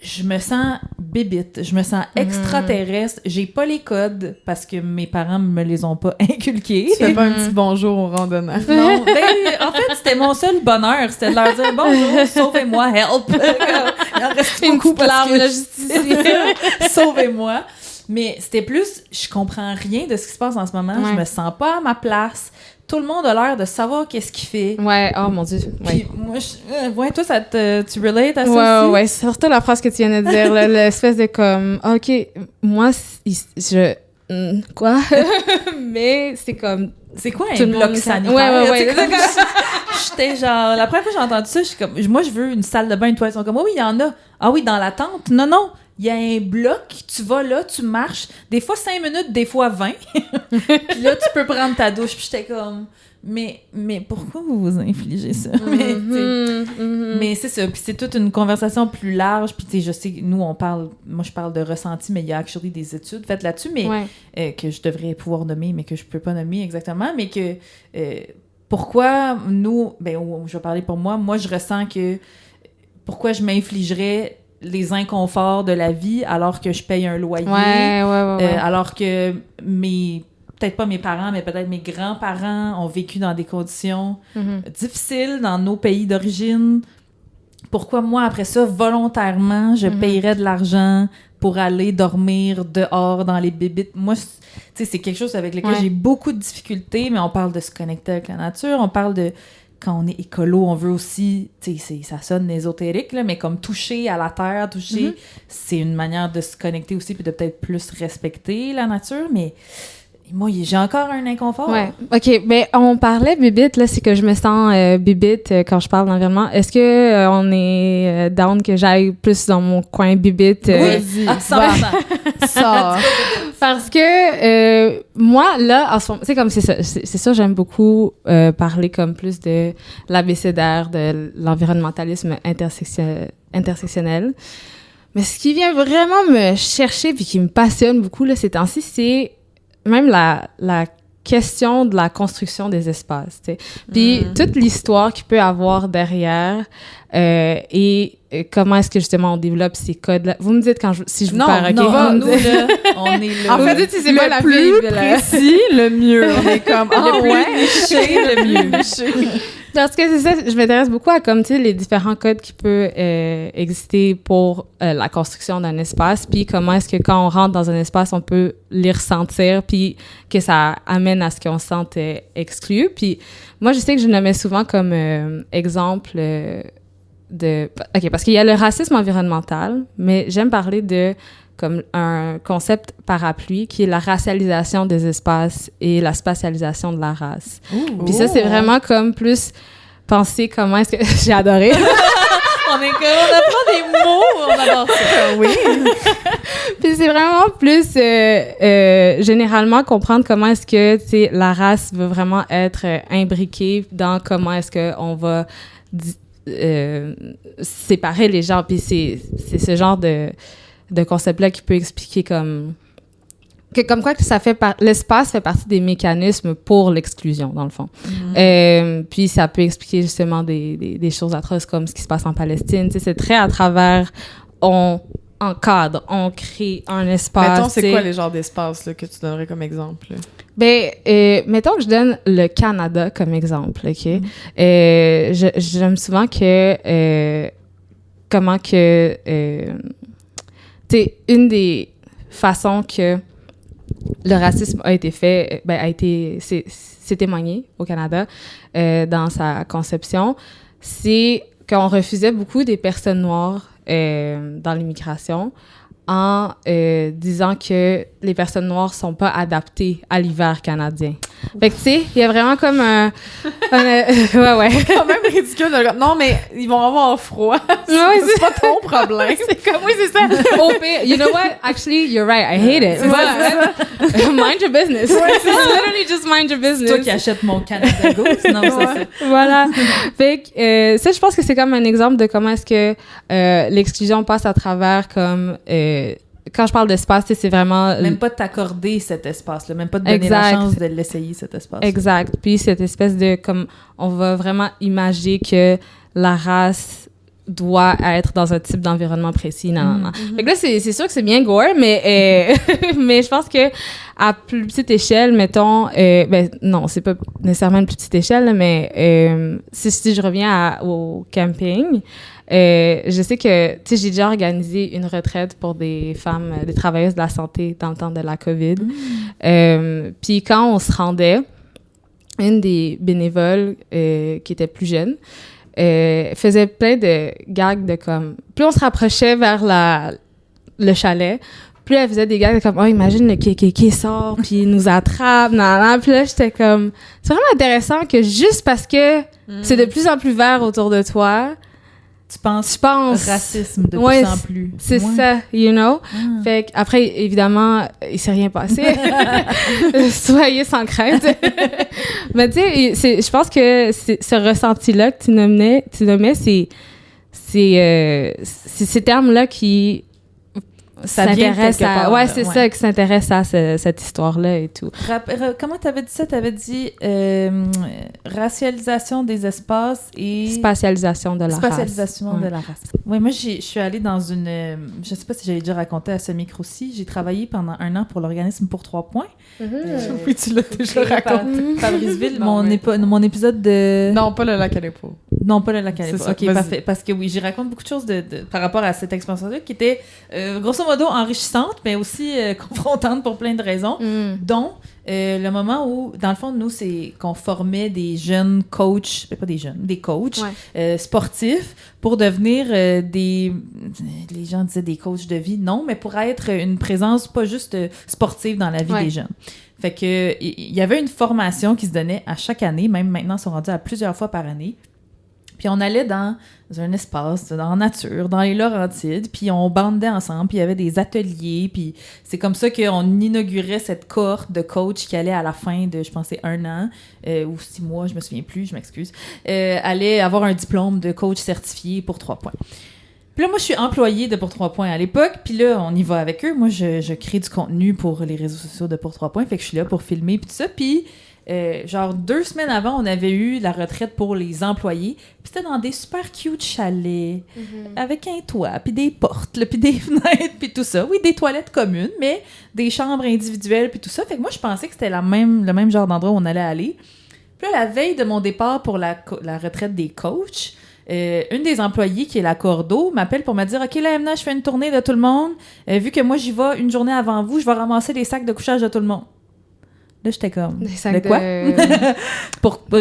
Je me sens bébite, je me sens extraterrestre, j'ai pas les codes parce que mes parents me les ont pas inculqués. Tu fais pas un petit bonjour aux randonneurs. Non, en fait, c'était mon seul bonheur, c'était de leur dire bonjour, sauvez-moi, help. Il en reste beaucoup parce que sauvez-moi. Mais c'était plus, je comprends rien de ce qui se passe en ce moment, je me sens pas à ma place. Tout le monde a l'air de savoir qu'est-ce qu'il fait. Ouais, oh mon Dieu. Puis moi, toi, tu relates à ça aussi? Ouais, surtout la phrase que tu viens de dire, là, l'espèce de comme, OK, moi, quoi? Mais c'est comme... C'est quoi un bloc sanitaire? Ouais. J'étais genre... La première fois que j'ai entendu ça, je suis comme... Moi, je veux une salle de bain, toi. Ils sont comme, oui, il y en a. Ah oui, dans la tente? Non. Il y a un bloc, tu vas là, tu marches, des fois 5 minutes, des fois 20. Puis là, tu peux prendre ta douche. Puis j'étais comme, mais pourquoi vous vous infligez ça? Mais c'est ça. Puis c'est toute une conversation plus large. Puis tu sais, je sais, moi je parle de ressenti, mais il y a actually des études faites là-dessus, mais que je devrais pouvoir nommer, mais que je peux pas nommer exactement. Mais que pourquoi nous, je vais parler pour moi je ressens que pourquoi je m'infligerais les inconforts de la vie alors que je paye un loyer, alors que peut-être pas mes parents, mais peut-être mes grands-parents ont vécu dans des conditions difficiles dans nos pays d'origine. Pourquoi moi, après ça, volontairement, je payerais de l'argent pour aller dormir dehors dans les bébites? Moi, tu sais, c'est quelque chose avec lequel j'ai beaucoup de difficultés, mais on parle de se connecter avec la nature, on parle de... Quand on est écolo, on veut aussi, tu sais, ça sonne ésotérique, là, mais comme toucher à la terre, c'est une manière de se connecter aussi puis de peut-être plus respecter la nature, mais moi, j'ai encore un inconfort. Ouais, OK, mais on parlait bibite, là, c'est que je me sens bibite quand je parle d'environnement. Est-ce que on est down que j'aille plus dans mon coin bibite? Oui, 100%. Ça. Parce que moi, là, en ce moment, c'est comme c'est ça, j'aime beaucoup parler comme plus de l'abécédaire, de l'environnementalisme intersectionnel. Mais ce qui vient vraiment me chercher puis qui me passionne beaucoup, là, ces temps-ci, c'est même la question de la construction des espaces, tu sais. Puis toute l'histoire qu'il peut avoir derrière et comment est-ce que justement on développe ces codes-là. Vous me dites si je vous perds, OK? Non, nous, là, on est là. En fait, c'est le pas la plus Bible, précis, le mieux. On est comme, le plus niché, le mieux. Parce que c'est ça, je m'intéresse beaucoup à comme, tu sais, les différents codes qui peuvent exister pour la construction d'un espace, puis comment est-ce que quand on rentre dans un espace, on peut les ressentir, puis que ça amène à ce qu'on se sente exclu. Puis moi, je sais que je le mets souvent comme exemple OK, parce qu'il y a le racisme environnemental, mais j'aime parler de comme un concept parapluie qui est la racialisation des espaces et la spatialisation de la race. Puis ça, c'est vraiment comme plus penser comment est-ce que... J'ai adoré. On apprend des mots, on adore ça. Oui. Puis c'est vraiment plus généralement comprendre comment est-ce que la race veut vraiment être imbriquée dans comment est-ce qu'on va séparer les gens. Puis c'est ce genre de concept-là qui peut expliquer comme quoi que l'espace fait partie des mécanismes pour l'exclusion, dans le fond. Puis ça peut expliquer justement des choses atroces comme ce qui se passe en Palestine. Tu sais, c'est très à travers... On encadre, on crée un espace. Mettons, c'est quoi les genres d'espaces là, que tu donnerais comme exemple? Ben, mettons que je donne le Canada comme exemple, OK? J'aime souvent que... comment que... tu sais, une des façons que le racisme a été fait, c'est témoigné au Canada dans sa conception, c'est qu'on refusait beaucoup des personnes noires dans l'immigration en disant que les personnes noires sont pas adaptées à l'hiver canadien. Fait que, tu sais, il y a vraiment comme un ouais. C'est quand même ridicule. Non, mais ils vont avoir froid. Ouais, c'est pas ton problème. C'est comme, oui, c'est ça. Au pire, you know what? Actually, you're right. I hate it. But mind your business. Literally just mind your business. C'est toi qui achètes mon Canada Goose. Non, c'est ça. Voilà. Fait que ça, je pense que c'est comme un exemple de comment est-ce que l'exclusion passe à travers comme... quand je parle d'espace, c'est vraiment... Même pas de t'accorder cet espace-là, même pas de donner la chance de l'essayer, cet espace. Exact. Puis cette espèce de... comme on va vraiment imaginer que la race doit être dans un type d'environnement précis. Fait que là, c'est sûr que c'est bien gore, mais je pense que à plus petite échelle, mettons... ben non, c'est pas nécessairement une plus petite échelle, là, mais si je reviens au camping... je sais que, tu sais, j'ai déjà organisé une retraite pour des femmes, des travailleuses de la santé dans le temps de la COVID. Puis quand on se rendait, une des bénévoles qui était plus jeune faisait plein de gags de comme... Plus on se rapprochait vers le chalet, plus elle faisait des gags de comme « Oh, imagine le KKK sort, puis il nous attrape, nan. Puis là, j'étais comme... C'est vraiment intéressant que juste parce que c'est de plus en plus vert autour de toi... Tu penses racisme de ouais, plus en plus. C'est ça, you know? Fait qu'après, évidemment, il s'est rien passé. Soyez sans crainte. Mais tu sais, je pense que ce ressenti-là que tu nommais, c'est ces termes-là qui s'intéressent à... Ouais, c'est ça, qui s'intéresse à cette histoire-là et tout. Comment t'avais dit ça? T'avais dit racialisation des espaces et... Spatialisation de la race. Spatialisation de la race. Oui, moi, je suis allée dans une... je sais pas si j'avais déjà raconté à ce micro-ci. J'ai travaillé pendant 1 an pour l'organisme Pour 3 points. Oui, tu l'as déjà raconté. Fabriceville, mon épisode de... Non, pas le lac à l'épaule. Non, pas le lac à l'épaule. OK, vas-y. parfait. Parce que oui, j'y raconte beaucoup de choses par rapport à cette expérience-là qui était grosso modo enrichissante, mais aussi confrontante pour plein de raisons, dont le moment où, dans le fond, nous, c'est qu'on formait des jeunes coachs, pas des jeunes, des coachs sportifs pour devenir les gens disaient des coachs de vie, non, mais pour être une présence pas juste sportive dans la vie des jeunes. Fait que il y avait une formation qui se donnait à chaque année, même maintenant, ils sont rendus à plusieurs fois par année. Puis on allait dans un espace, dans la nature, dans les Laurentides, puis on bandait ensemble, puis il y avait des ateliers, puis c'est comme ça qu'on inaugurait cette cohorte de coachs qui allait à la fin de, je pensais, 1 an, ou 6 mois, je me souviens plus, je m'excuse, allait avoir un diplôme de coach certifié pour 3 points. Puis là, moi, je suis employée de Pour 3 points à l'époque, puis là, on y va avec eux. Moi, je crée du contenu pour les réseaux sociaux de Pour 3 points, fait que je suis là pour filmer, puis tout ça, puis... genre 2 semaines avant, on avait eu la retraite pour les employés. Puis c'était dans des super cute chalets, avec un toit, puis des portes, puis des fenêtres, puis tout ça. Oui, des toilettes communes, mais des chambres individuelles, puis tout ça. Fait que moi, je pensais que c'était le même genre d'endroit où on allait aller. Puis là, la veille de mon départ pour la retraite des coachs, une des employées qui est la cordeau m'appelle pour me dire « OK, là, Emna, je fais une tournée de tout le monde. Vu que moi, j'y vais une journée avant vous, je vais ramasser les sacs de couchage de tout le monde. » Là, j'étais comme... De quoi?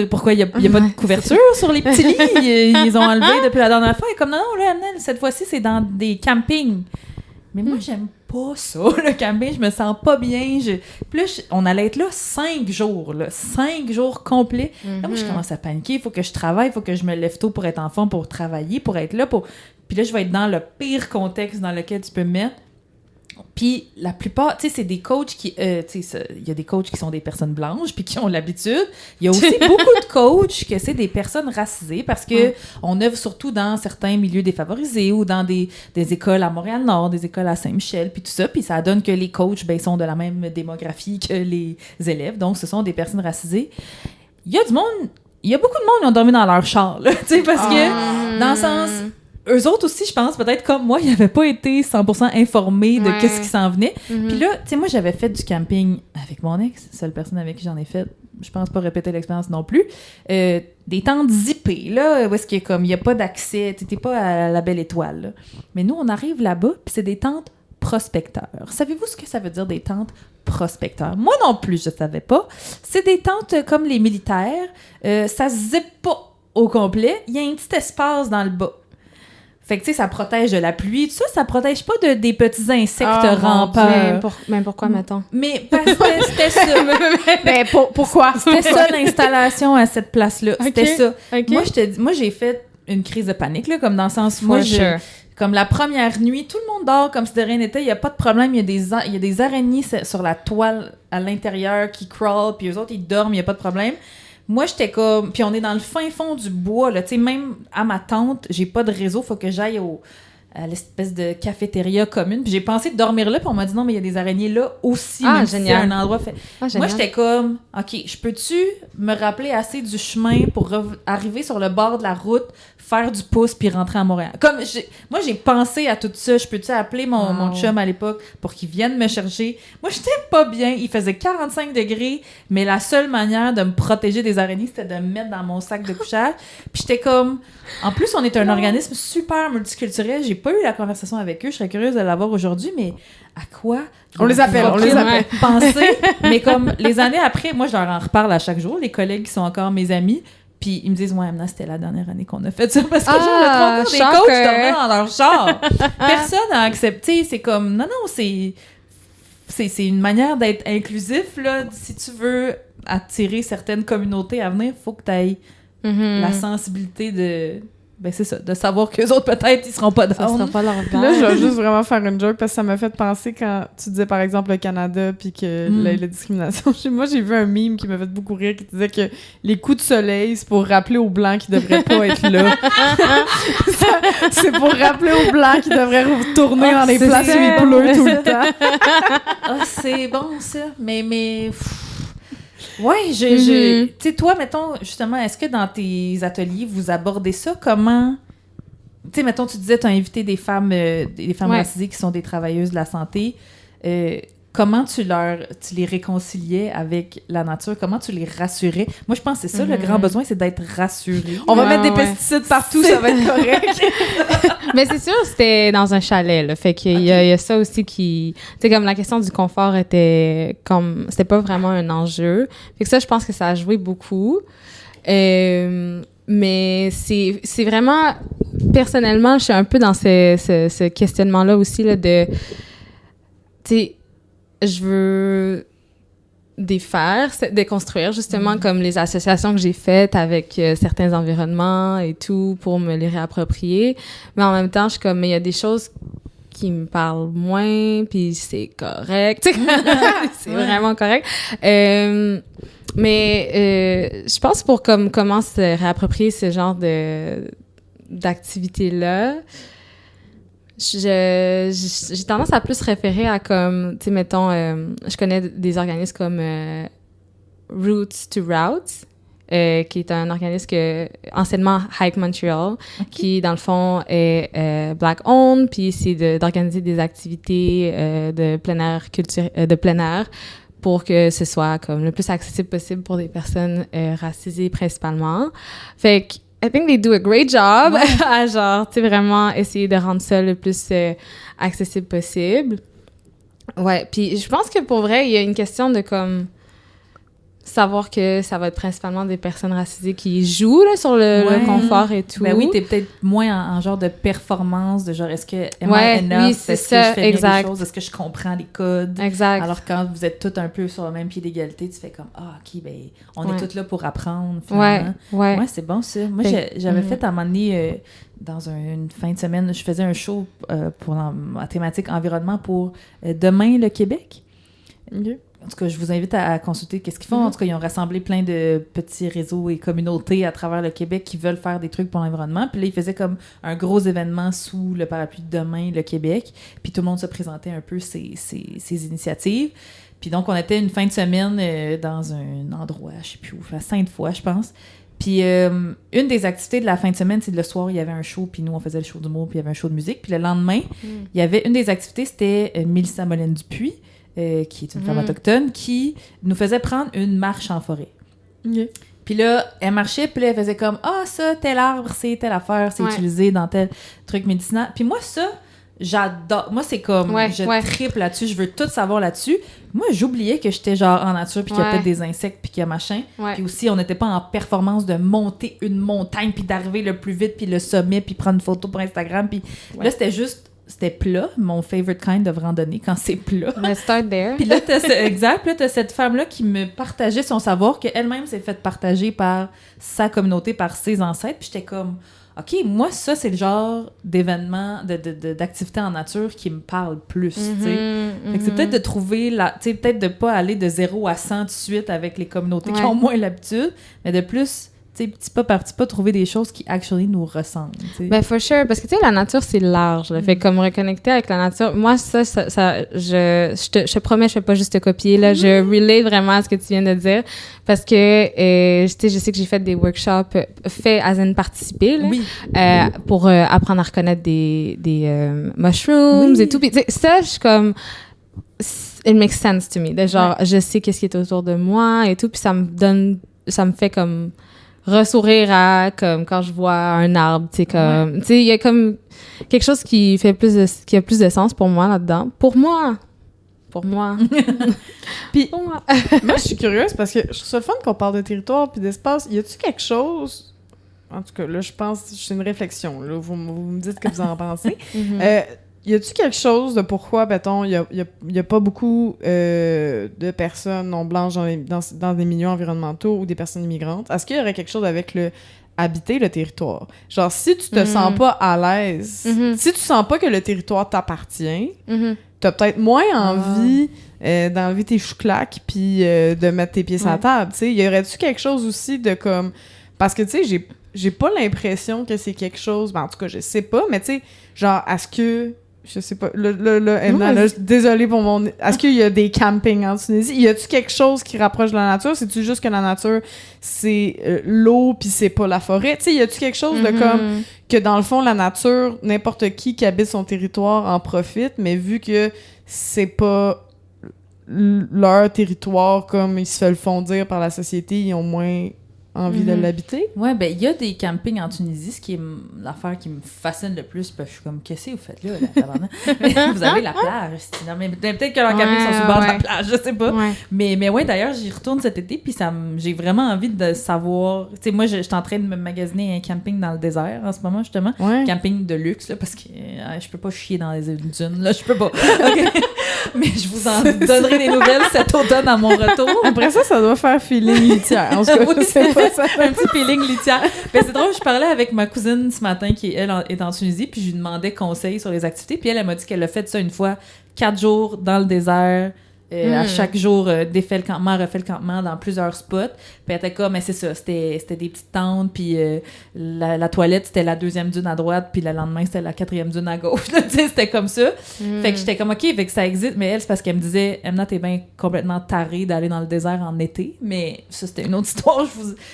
Pourquoi il n'y a pas de couverture sur les petits lits? Ils ont enlevé depuis la dernière fois. Et comme, non, là, cette fois-ci, c'est dans des campings. Mais moi, j'aime pas ça, le camping, je me sens pas bien. Puis là, on allait être là 5 jours, 5 jours complets. Là, moi, je commence à paniquer, il faut que je travaille, il faut que je me lève tôt pour être en forme, pour travailler, pour être là. Puis là, je vais être dans le pire contexte dans lequel tu peux me mettre. Puis la plupart, tu sais, c'est des coachs qui... tu sais, il y a des coachs qui sont des personnes blanches puis qui ont l'habitude. Il y a aussi beaucoup de coachs que c'est des personnes racisées parce que on œuvre surtout dans certains milieux défavorisés ou dans des écoles à Montréal-Nord, des écoles à Saint-Michel, puis tout ça. Puis ça donne que les coachs, ben, sont de la même démographie que les élèves. Donc, ce sont des personnes racisées. Il y a beaucoup de monde qui ont dormi dans leur char, là, tu sais, parce que, dans le sens... Eux autres aussi, je pense, peut-être comme moi, ils n'avaient pas été 100% informés de qu'est-ce qui s'en venait. Puis là, tu sais, moi, j'avais fait du camping avec mon ex, seule personne avec qui j'en ai fait. Je pense pas répéter l'expérience non plus. Des tentes zippées, là, où est-ce qu'il y a comme, il n'y a pas d'accès, t'es pas à la belle étoile, là. Mais nous, on arrive là-bas, puis c'est des tentes prospecteurs. Savez-vous ce que ça veut dire, des tentes prospecteurs? Moi non plus, je savais pas. C'est des tentes comme les militaires. Ça se zippe pas au complet. Il y a un petit espace dans le bas. Fait que, tu sais, ça protège de la pluie, tout ça, ça protège pas des petits insectes rampeurs. Mais pourquoi, mettons? Mais parce que c'était ça. Mais pourquoi? C'était ça, l'installation à cette place-là. C'était ça. Okay. Moi, j'ai fait une crise de panique, là, comme dans le sens, comme la première nuit, tout le monde dort comme si de rien n'était, il n'y a pas de problème, il y a des araignées sur la toile à l'intérieur qui crawl, puis eux autres, ils dorment, il n'y a pas de problème. Moi, j'étais comme... Puis on est dans le fin fond du bois, là. Tu sais, même à ma tente, j'ai pas de réseau. Faut que j'aille à l'espèce de cafétéria commune. Puis j'ai pensé de dormir là. Puis on m'a dit non, mais il y a des araignées là aussi. Même si c'est un endroit fait... Moi, j'étais comme... OK, je peux-tu me rappeler assez du chemin pour arriver sur le bord de la route, faire du pouce puis rentrer à Montréal? Moi, j'ai pensé à tout ça. Je peux-tu appeler mon chum à l'époque pour qu'il vienne me chercher? Moi, j'étais pas bien. Il faisait 45 degrés, mais la seule manière de me protéger des araignées, c'était de me mettre dans mon sac de couchage. Puis j'étais comme... En plus, on est un organisme super multiculturel. J'ai pas eu la conversation avec eux. Je serais curieuse de l'avoir aujourd'hui, mais à quoi? On les appelle. Penser, mais comme les années après, moi, je leur en reparle à chaque jour, les collègues qui sont encore mes amis. Puis ils me disent, ouais, Amna, c'était la dernière année qu'on a fait ça. Parce que genre, le trois quarts des coachs dormaient dans leur char. Personne n'a accepté. C'est comme, non, c'est une manière d'être inclusif, là. Si tu veux attirer certaines communautés à venir, il faut que tu ailles la sensibilité de... Ben c'est ça, de savoir qu'eux autres, peut-être, ils seront pas down. Ça sera pas leur Puis là, je vais juste vraiment faire une joke parce que ça m'a fait penser quand tu disais, par exemple, le Canada puis que la discrimination. Moi, j'ai vu un meme qui m'a fait beaucoup rire qui disait que les coups de soleil, c'est pour rappeler aux Blancs qu'ils devraient pas être là. C'est pour rappeler aux Blancs qu'ils devraient retourner dans les places où il pleut tout le temps. C'est bon, ça. Mais ouais, tu sais, toi, mettons, justement, est-ce que dans tes ateliers, vous abordez ça? Comment... Tu sais, mettons, tu disais, tu as invité des femmes racisées qui sont des travailleuses de la santé. Comment tu les réconciliais avec la nature? Comment tu les rassurais? Moi, je pense que c'est ça, le grand besoin, c'est d'être rassuré. On va mettre des pesticides partout, ça va être correct. Mais c'est sûr, c'était dans un chalet, là. Fait qu'il y a ça aussi qui... Tu sais, comme la question du confort était comme... C'était pas vraiment un enjeu. Fait que ça, je pense que ça a joué beaucoup. Mais c'est vraiment... Personnellement, je suis un peu dans ce questionnement-là aussi, là, de... Tu sais, je veux déconstruire, justement, comme les associations que j'ai faites avec certains environnements et tout, pour me les réapproprier. Mais en même temps, je suis comme, mais il y a des choses qui me parlent moins, puis c'est correct. C'est vraiment correct. Mais je pense pour comment se réapproprier ce genre d'activité-là, j'ai tendance à plus référer à comme, tu sais, mettons, je connais des organismes comme Roots to Routes, qui est un organisme anciennement Hike Montreal, qui, dans le fond, est Black-owned, puis c'est d'organiser des activités de plein air pour que ce soit comme le plus accessible possible pour des personnes racisées principalement. Fait que I think they do a great job à genre, tu sais, vraiment essayer de rendre ça le plus accessible possible. Ouais, puis je pense que pour vrai, il y a une question de comme... savoir que ça va être principalement des personnes racisées qui jouent là, sur le confort et tout. Ben oui, t'es peut-être moins en genre de performance, de genre, est-ce que am I enough? Oui, c'est est-ce ça, que je fais exact. bien les choses? Est-ce que je comprends les codes? Exact. Alors quand vous êtes tous un peu sur le même pied d'égalité, tu fais comme, OK, ben on est tous là pour apprendre, Ouais, finalement. ouais. Ouais, c'est bon, ça. Moi, j'avais fait à un moment donné, dans une fin de semaine, je faisais un show pour la thématique environnement pour Demain le Québec. OK. En tout cas, je vous invite à consulter qu'est-ce qu'ils font. En tout cas, ils ont rassemblé plein de petits réseaux et communautés à travers le Québec qui veulent faire des trucs pour l'environnement. Puis là, ils faisaient comme un gros événement sous le parapluie de Demain, le Québec. Puis tout le monde se présentait un peu ses initiatives. Puis donc, on était une fin de semaine dans un endroit, je sais plus où, à Sainte-Foy, je pense. Puis une des activités de la fin de semaine, c'est le soir, il y avait un show, puis nous, on faisait le show d'humour, puis il y avait un show de musique. Puis le lendemain, il y avait une des activités, c'était Mélissa Molène-Dupuis, qui est une femme autochtone, qui nous faisait prendre une marche en forêt. OK. Puis là, elle marchait, puis là, elle faisait comme « Ah, ça, tel arbre, c'est telle affaire, c'est utilisé dans tel truc médicinal. » Puis moi, ça, j'adore. Moi, c'est comme, je triple là-dessus, je veux tout savoir là-dessus. Moi, j'oubliais que j'étais genre en nature, puis qu'il y a peut-être des insectes, puis qu'il y a machin. Puis aussi, on n'était pas en performance de monter une montagne, puis d'arriver le plus vite, puis le sommet, puis prendre une photo pour Instagram. Puis là, c'était plat, mon favorite kind de randonnée, quand c'est plat. Let's start there. Puis là, t'as cette femme-là qui me partageait son savoir, qu'elle-même s'est faite partager par sa communauté, par ses ancêtres. Puis j'étais comme, OK, moi, ça, c'est le genre d'événement, d'activité en nature qui me parle plus, tu sais. Fait que c'est peut-être de trouver, tu sais, peut-être de pas aller de 0 à 100 tout de suite avec les communautés qui ont moins l'habitude, mais de plus... tu sais, petit pas par petit pas, trouver des choses qui actually nous ressemblent. T'sais. Ben, for sure. Parce que, tu sais, la nature, c'est large. Là. Fait comme reconnecter avec la nature. Moi, je te promets, je fais pas juste te copier, là. Je relate vraiment à ce que tu viens de dire. Parce que, tu sais, je sais que j'ai fait des workshops faits as in participer, là. Pour apprendre à reconnaître des mushrooms et tout. Puis, tu sais, ça, je suis comme... It makes sense to me. De genre, je sais qu'est-ce qui est autour de moi et tout. Puis ça me fait comme... ressourire à comme quand je vois un arbre, tu sais comme tu sais il y a comme quelque chose qui a plus de sens pour moi là-dedans. Pour moi. Puis moi je suis curieuse parce que je trouve ça le fun qu'on parle de territoire puis d'espace. Y a-tu quelque chose, en tout cas là je pense c'est une réflexion là, vous me dites ce que vous en pensez. Y a-tu quelque chose de pourquoi, mettons, y a pas beaucoup de personnes non blanches dans des milieux environnementaux ou des personnes immigrantes? Est-ce qu'il y aurait quelque chose avec habiter le territoire? Genre, si tu te sens pas à l'aise, si tu sens pas que le territoire t'appartient, t'as peut-être moins envie d'enlever tes chouclaques puis de mettre tes pieds sur la table, tu sais. Y aurait-tu quelque chose aussi de comme... Parce que, tu sais, j'ai pas l'impression que c'est quelque chose... Ben, en tout cas, je sais pas, mais tu sais, genre, est-ce que... Je sais pas. Là, désolée pour mon... Est-ce qu'il y a des campings en Tunisie? Y a-tu quelque chose qui rapproche de la nature? C'est-tu juste que la nature, c'est l'eau puis c'est pas la forêt? Tu sais, y a-tu quelque chose de comme... Que dans le fond, la nature, n'importe qui habite son territoire en profite, mais vu que c'est pas leur territoire comme ils se le font dire par la société, ils ont moins... envie de l'habiter? Ouais, ben il y a des campings en Tunisie, ce qui est l'affaire qui me fascine le plus, parce que je suis comme, qu'est-ce que vous faites là, vous avez la plage. Non, mais peut-être que leurs campings sont sur le bord de la plage, je sais pas. Mais ouais, d'ailleurs, j'y retourne cet été, puis j'ai vraiment envie de savoir... Tu sais, moi, je suis en train de me magasiner un camping dans le désert en ce moment, justement. Camping de luxe, là, parce que je peux pas chier dans les dunes, là, je peux pas. Okay. Mais je vous en donnerai des nouvelles cet automne à mon retour. Après ça doit faire feeling litière. En tout cas, je sais pas. Ça. Un petit feeling litière. Ben, c'est drôle, je parlais avec ma cousine ce matin qui, elle, est en Tunisie, puis je lui demandais conseils sur les activités, puis elle m'a dit qu'elle a fait ça une fois, 4 jours dans le désert, à chaque jour, défait le campement, refait le campement dans plusieurs spots. Puis elle était comme, mais c'est ça, c'était des petites tentes, puis la toilette, c'était la 2e dune à droite, puis le lendemain, c'était la 4e dune à gauche. Tu sais, c'était comme ça. Fait que j'étais comme, OK, fait que ça existe. Mais elle, c'est parce qu'elle me disait, Emna, t'es bien complètement tarée d'aller dans le désert en été. Mais ça, c'était une autre histoire.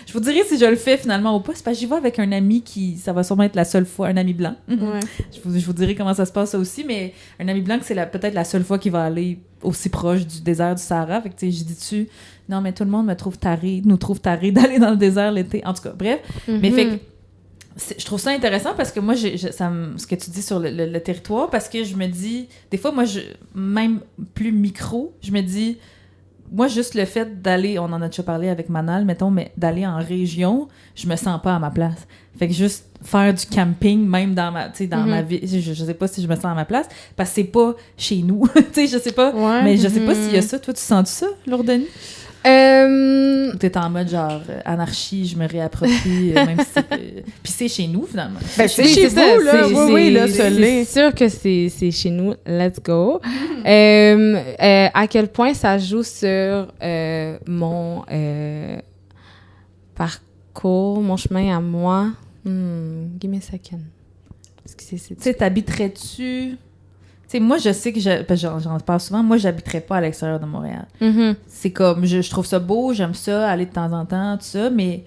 Je vous dirai si je le fais finalement ou pas. C'est parce que j'y vais avec un ami ça va sûrement être la seule fois, un ami blanc. Je vous dirai comment ça se passe ça aussi, mais un ami blanc, c'est peut-être la seule fois qu'il va aller aussi proche du désert du Sahara. Fait que, tu sais, j'ai dit non, mais tout le monde nous trouve tarés d'aller dans le désert l'été. En tout cas, bref. Mais fait que, je trouve ça intéressant parce que moi, ce que tu dis sur le territoire, parce que je me dis, des fois, moi, même plus micro, je me dis, moi, juste le fait d'aller, on en a déjà parlé avec Manal, mettons, mais d'aller en région, je me sens pas à ma place. Fait que juste faire du camping, même dans ma, tu sais, dans ma vie, je sais pas si je me sens à ma place, parce que c'est pas chez nous, tu sais, je sais pas, mais je sais pas s'il y a ça. Toi, tu sens ça, Lourdeni? Ou t'es en mode genre anarchie, je me réapproprie, même si c'est... Puis c'est chez nous, finalement. Ben, c'est chez vous, là. Oui, là, c'est sûr que c'est chez nous. Let's go. À quel point ça joue sur mon parcours, mon chemin à moi? Give me a second. Tu sais, t'habiterais-tu... Tu sais, moi, je sais que j'en parle souvent, moi, j'habiterais pas à l'extérieur de Montréal. C'est comme, je trouve ça beau, j'aime ça, aller de temps en temps, tout ça, mais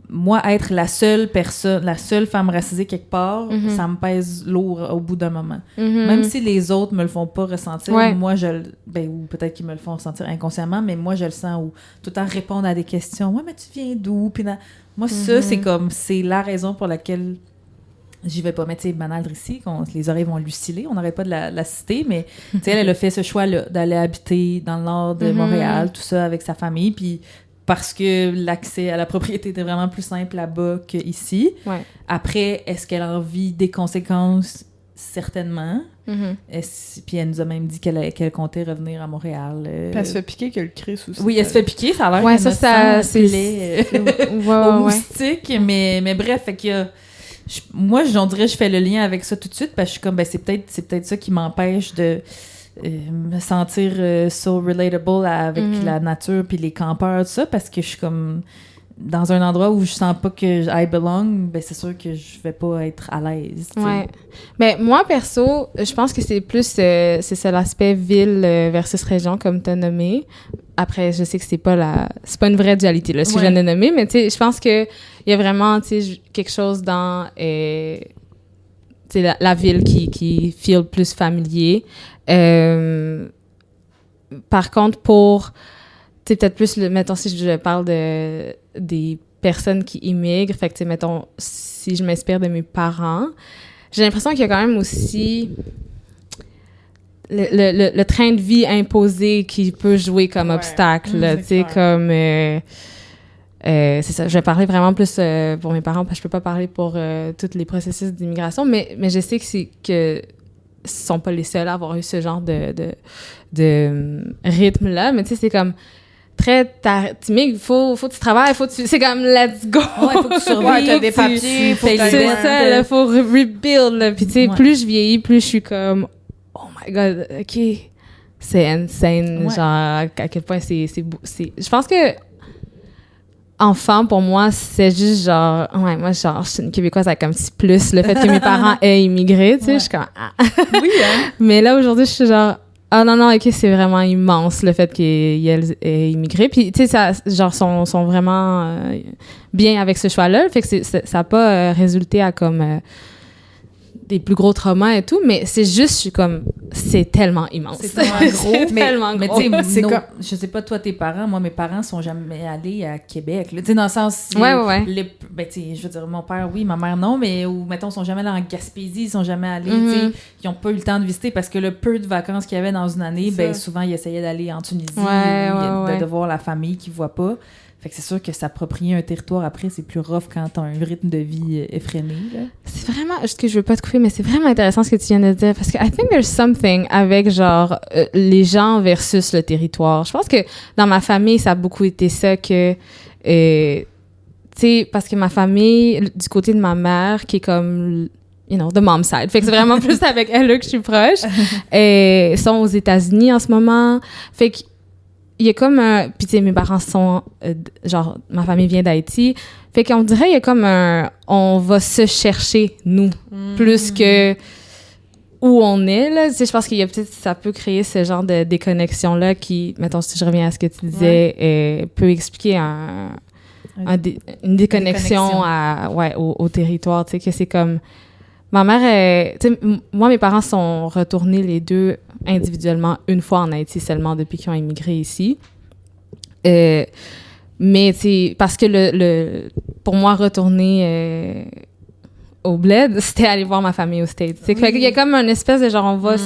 moi, être la seule personne, la seule femme racisée quelque part, ça me pèse lourd au bout d'un moment. Même si les autres me le font pas ressentir, moi, ou peut-être qu'ils me le font ressentir inconsciemment, mais moi, je le sens, ou tout le temps répondre à des questions. « Ouais, mais tu viens d'où? » Puis moi, ça, c'est la raison pour laquelle... J'y vais pas, mais tu sais, Manal Drissi, les oreilles vont luciller, on n'aurait pas de la citer, mais tu sais, elle a fait ce choix-là d'aller habiter dans le nord de Montréal, tout ça, avec sa famille, puis parce que l'accès à la propriété était vraiment plus simple là-bas qu'ici. Ouais. Après, est-ce qu'elle en vit des conséquences? Certainement. Puis elle nous a même dit qu'elle comptait revenir à Montréal. Puis elle se fait piquer que le Chris aussi. Oui, elle se fait piquer, ça a l'air. Ouais, ça c'est... au moustique, mais bref, fait que... Moi, on dirait que je fais le lien avec ça tout de suite parce que je suis comme, c'est peut-être ça qui m'empêche de me sentir so relatable avec la nature puis les campeurs, tout ça, parce que je suis comme dans un endroit où je sens pas que I belong, c'est sûr que je vais pas être à l'aise. T'sais. Ouais. Mais moi, perso, je pense que c'est plus c'est ça l'aspect ville versus région, comme tu as nommé. Après, je sais que c'est pas une vraie dualité, là, ce que je viens de nommer, mais tu sais, je pense que il y a vraiment, tu sais, quelque chose dans la ville qui feel plus familier. Par contre, pour, tu sais, peut-être plus, mettons, si je parle des personnes qui immigrent, fait que, tu sais, mettons, si je m'inspire de mes parents, j'ai l'impression qu'il y a quand même aussi le train de vie imposé qui peut jouer comme obstacle, tu sais, comme... c'est ça, je vais parler vraiment plus pour mes parents, parce que je peux pas parler pour tous les processus d'immigration, mais je sais que ce sont pas les seuls à avoir eu ce genre de rythme-là, mais tu sais, c'est comme très timide, faut que tu travailles, c'est comme let's go! Ouais, faut que tu survives, t'as des papiers, faut que c'est ça, là, faut rebuild, là. Puis tu sais, plus je vieillis, plus je suis comme oh my god, ok, c'est insane, genre à quel point c'est je pense que enfant, pour moi, c'est juste genre moi, genre, je suis une Québécoise avec un petit plus, le fait que mes parents aient immigré, tu sais, je suis comme oui, hein? Mais là, aujourd'hui, je suis genre non, ok, c'est vraiment immense, le fait qu'ils aient immigré. Puis, tu sais, ça, genre, sont vraiment bien avec ce choix-là. Fait que ça n'a pas résulté à comme des plus gros traumas et tout, mais c'est juste, je suis comme, c'est tellement immense. C'est tellement gros. Tellement mais gros. tu sais, je sais pas, toi, tes parents, moi, mes parents sont jamais allés à Québec. Tu sais, dans le sens... Ouais. tu sais, je veux dire, mon père, oui, ma mère, non, mais, ou, mettons, sont jamais allés en Gaspésie, ils sont jamais allés, tu sais, ils ont pas eu le temps de visiter parce que le peu de vacances qu'il y avait dans une année, souvent, ils essayaient d'aller en Tunisie, de voir la famille qu'ils voient pas. Fait que c'est sûr que s'approprier un territoire après, c'est plus rough quand t'as un rythme de vie effréné, là. C'est vraiment, ce que je veux pas te couper, mais c'est vraiment intéressant ce que tu viens de dire, parce que I think there's something avec, genre, les gens versus le territoire. Je pense que dans ma famille, ça a beaucoup été ça que, tu sais, parce que ma famille, du côté de ma mère, qui est comme... you know, the mom side. Fait que c'est vraiment plus avec elle que je suis proche. Sont aux États-Unis en ce moment. Fait que il y a comme un... Puis, tu sais, mes parents sont... genre, ma famille vient d'Haïti. Fait qu'on dirait il y a comme un... On va se chercher, nous, plus que où on est, là. Tu sais, je pense qu'il y a peut-être... Ça peut créer ce genre de déconnexion-là qui, mettons, si je reviens à ce que tu disais, peut expliquer une déconnexion au territoire, tu sais, que c'est comme... Ma mère, tu sais, moi, mes parents sont retournés les deux individuellement une fois en Haïti seulement depuis qu'ils ont immigré ici. Mais, tu sais, parce que pour moi, retourner au bled, c'était aller voir ma famille aux States. Fait qu'il y a comme une espèce de genre, on va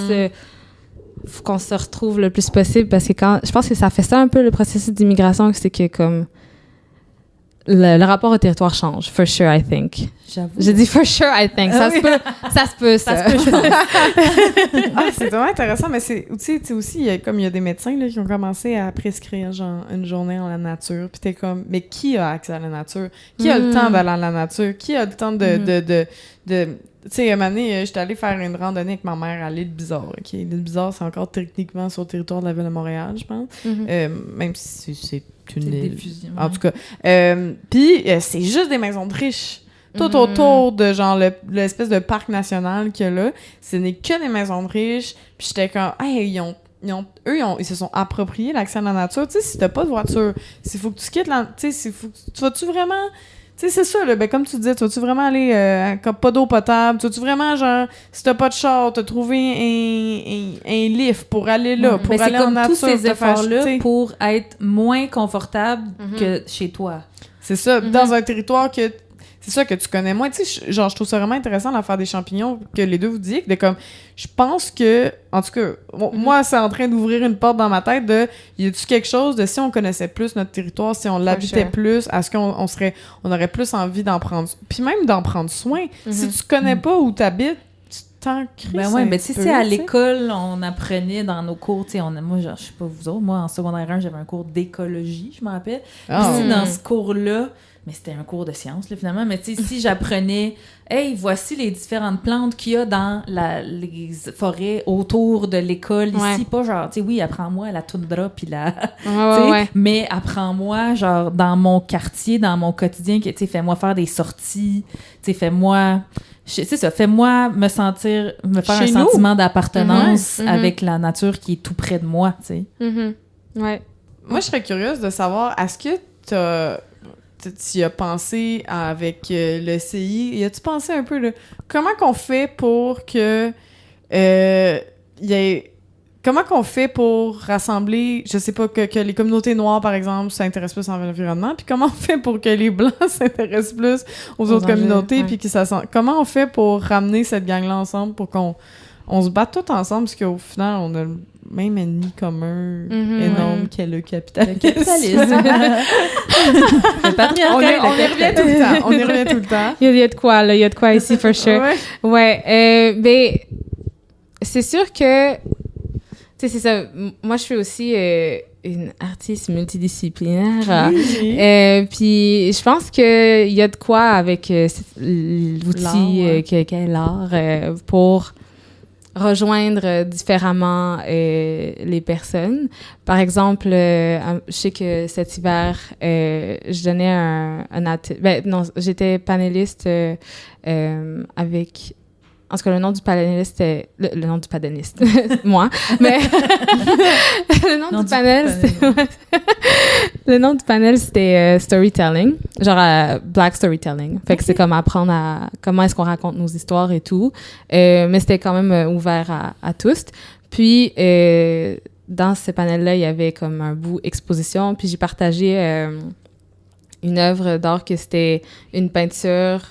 faut qu'on se retrouve le plus possible parce que je pense que ça fait ça un peu le processus d'immigration, c'est que comme le rapport au territoire change, for sure, I think. J'avoue. Je dis for sure, I think. Ça se peut, ça. je pense. Ah, c'est vraiment intéressant, mais c'est aussi, il y a des médecins là, qui ont commencé à prescrire genre une journée en la nature, puis t'es comme, mais qui a accès à la nature? Qui a le temps d'aller à la nature? Qui a le temps de tu sais, un moment donné, j'étais allée faire une randonnée avec ma mère à l'île Bizarre. OK? L'île Bizarre, c'est encore techniquement sur le territoire de la ville de Montréal, je pense. Même si c'est une île. Diffusion, En tout cas. Puis, c'est juste des maisons de riches. Tout autour de, genre, l'espèce de parc national qu'il y a là. Ce n'est que des maisons de riches. Puis j'étais comme, hey, ils se sont appropriés l'accès à la nature. Tu sais, si t'as pas de voiture, s'il faut que tu quittes tu sais, tu vas-tu vraiment... Tu sais, c'est ça, là, ben, comme tu disais, tu vas-tu vraiment aller pas d'eau potable? Tu vas-tu vraiment, genre, si t'as pas de char, t'as trouvé un lift pour aller là, pour aller en nature? C'est comme tous ces efforts-là t'sais. pour être moins confortable que chez toi. C'est ça, dans un territoire que... C'est ça que tu connais moins. Tu sais, genre, je trouve ça vraiment intéressant l'affaire des champignons que les deux vous dites. De comme, je pense que, en tout cas, moi, c'est en train d'ouvrir une porte dans ma tête de, y a-tu quelque chose de si on connaissait plus notre territoire, si on l'habitait plus, est-ce qu'on on aurait plus envie d'en prendre, puis même d'en prendre soin. Si tu connais pas où t'habites, tu t'en cries. Ben ouais, ben tu sais, à l'école, on apprenait dans nos cours, tu sais, moi, genre, je sais pas vous autres, moi, en secondaire 1, j'avais un cours d'écologie, je me rappelle. Puis dans ce cours-là, mais c'était un cours de sciences, là, finalement. Mais tu sais, si j'apprenais, hey, voici les différentes plantes qu'il y a dans les forêts autour de l'école ici. Pas genre, tu sais, oui, apprends-moi la toundra puis la. Mais apprends-moi, genre, dans mon quartier, dans mon quotidien, tu sais, fais-moi faire des sorties, tu sais, c'est ça, fais-moi me faire un sentiment d'appartenance avec la nature qui est tout près de moi, tu sais. Ouais. Moi, je serais curieuse de savoir, est-ce que tu y as pensé avec le CI, y as-tu pensé un peu là, comment qu'on fait pour que comment qu'on fait pour rassembler, je sais pas, que les communautés noires, par exemple, s'intéressent plus à l'environnement, puis comment on fait pour que les Blancs s'intéressent plus aux autres communautés, puis que comment on fait pour ramener cette gang-là ensemble pour qu'on se batte tous ensemble, parce qu'au final, on a le même ennemi commun énorme qu'est le capitalisme. Le capitalisme. Le patriarcat. On y revient tout le temps. On y revient tout le temps. Il y a de quoi, là. Il y a de quoi ici, for sure. Ben, c'est sûr que... Tu sais, c'est ça. Moi, je suis aussi une artiste multidisciplinaire. Puis je pense qu'il y a de quoi avec l'outil qu'est l'art pour rejoindre différemment les personnes. Par exemple, je sais que cet hiver, je donnais j'étais panéliste avec... En tout cas, le nom du panéliste c'était... Le nom du panéliste, moi. Mais le nom du panel, le nom du panel, c'était storytelling. Genre black storytelling. Fait que c'est comme apprendre à... Comment est-ce qu'on raconte nos histoires et tout. Mais c'était quand même ouvert à tous. Puis, dans ce panel-là, il y avait comme un bout exposition. Puis j'ai partagé une œuvre d'art que c'était une peinture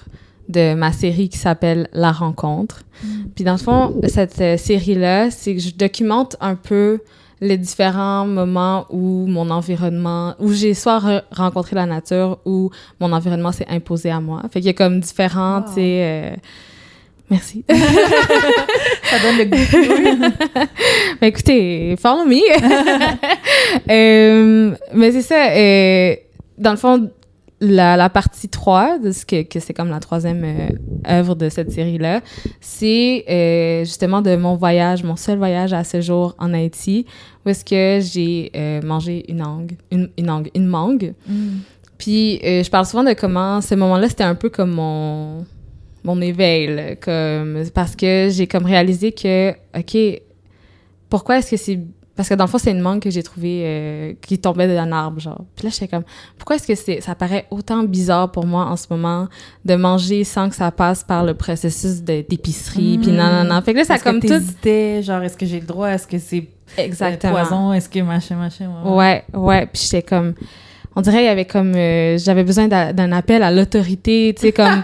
de ma série qui s'appelle La Rencontre. Puis dans le fond, cette série-là, c'est que je documente un peu les différents moments où mon environnement, où j'ai soit rencontré la nature ou mon environnement s'est imposé à moi. Fait qu'il y a comme différents, tu sais... Merci. Ça donne le goût. Ben écoutez, follow me. Mais c'est ça. Dans le fond, la partie 3, de ce que c'est comme la troisième œuvre de cette série-là, c'est justement de mon seul voyage à ce jour en Haïti, où est-ce que j'ai mangé une mangue. Puis je parle souvent de comment ce moment-là, c'était un peu comme mon éveil, là, parce que j'ai comme réalisé que, OK, pourquoi est-ce que c'est... Parce que dans le fond, c'est une mangue que j'ai trouvée qui tombait d'un arbre, genre. Puis là, j'étais comme, pourquoi est-ce que ça paraît autant bizarre pour moi en ce moment de manger sans que ça passe par le processus d'épicerie, puis non. Fait que là, ça comme tout... T'hésitais, genre, est-ce que j'ai le droit, est-ce que c'est exactement poison, est-ce que machin. Ouais. Puis j'étais comme, on dirait il y avait comme j'avais besoin d'un appel à l'autorité, tu sais, comme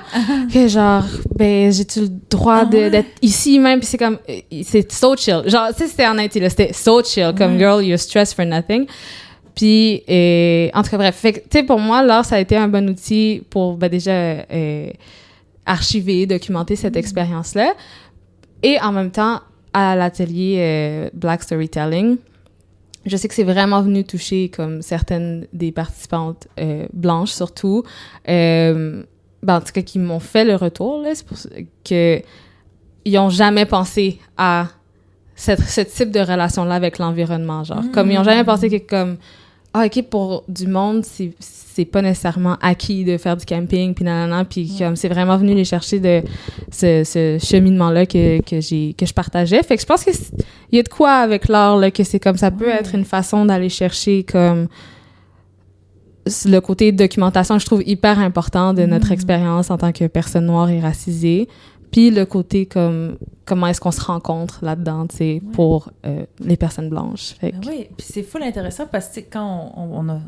que genre ben j'ai-tu le droit d'être ici même, puis c'est comme c'est so chill, genre tu sais, c'était en Haïti là, c'était so chill, comme girl you're stressed for nothing. Puis en tout cas bref, fait que tu sais, pour moi l'art ça a été un bon outil pour ben déjà archiver, documenter cette expérience-là, et en même temps à l'atelier Black Storytelling, je sais que c'est vraiment venu toucher comme certaines des participantes blanches surtout, ben, en tout cas qui m'ont fait le retour là, c'est pour ça que ils ont jamais pensé à ce type de relation là avec l'environnement, genre comme ils ont jamais pensé que comme ok, pour du monde c'est pas nécessairement acquis de faire du camping puis nanana, puis comme c'est vraiment venu les chercher de ce cheminement là que je partageais. Fait que je pense que il y a de quoi avec l'art là, que c'est comme ça peut être une façon d'aller chercher comme le côté documentation, je trouve hyper important de notre expérience en tant que personne noire et racisée. Puis le côté comme comment est-ce qu'on se rencontre là-dedans, tu sais, pour les personnes blanches. Fait que... Oui, puis c'est full intéressant parce que quand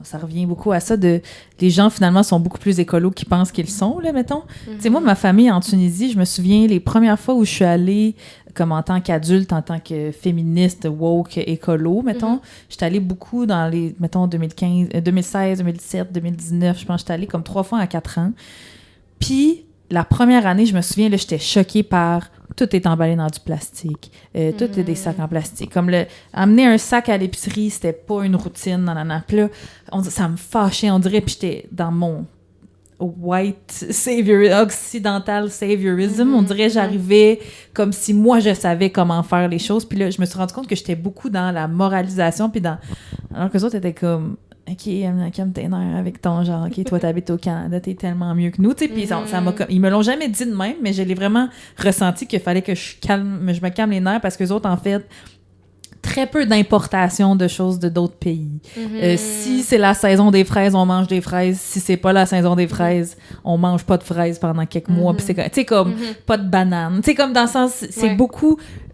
ça revient beaucoup à ça de les gens finalement sont beaucoup plus écolos qu'ils pensent qu'ils sont là, mettons. Tu sais, moi ma famille en Tunisie, je me souviens les premières fois où je suis allée comme en tant qu'adulte, en tant que féministe, woke, écolo, mettons, j'étais allée beaucoup dans les, mettons, 2015, 2016, 2017, 2019, je pense que j'étais allée comme 3 fois en 4 ans. Puis la première année, je me souviens, là, j'étais choquée par tout est emballé dans du plastique. Tout est des sacs en plastique. Comme amener un sac à l'épicerie, c'était pas une routine. Puis là, ça me fâchait, on dirait. Puis j'étais dans mon white occidental saviorism. On dirait j'arrivais comme si moi, je savais comment faire les choses. Puis là, je me suis rendu compte que j'étais beaucoup dans la moralisation. Puis alors que les autres étaient comme... OK, calme tes nerfs avec ton genre, OK, toi, t'habites au Canada, t'es tellement mieux que nous, tu sais, puis ils me l'ont jamais dit de même, mais je l'ai vraiment ressenti qu'il fallait que je me calme les nerfs parce que les autres, en fait, très peu d'importation de choses de d'autres pays. Si c'est la saison des fraises, on mange des fraises. Si c'est pas la saison des fraises, on mange pas de fraises pendant quelques mois, puis c'est tu sais, comme pas de bananes. Tu sais, comme dans le sens, c'est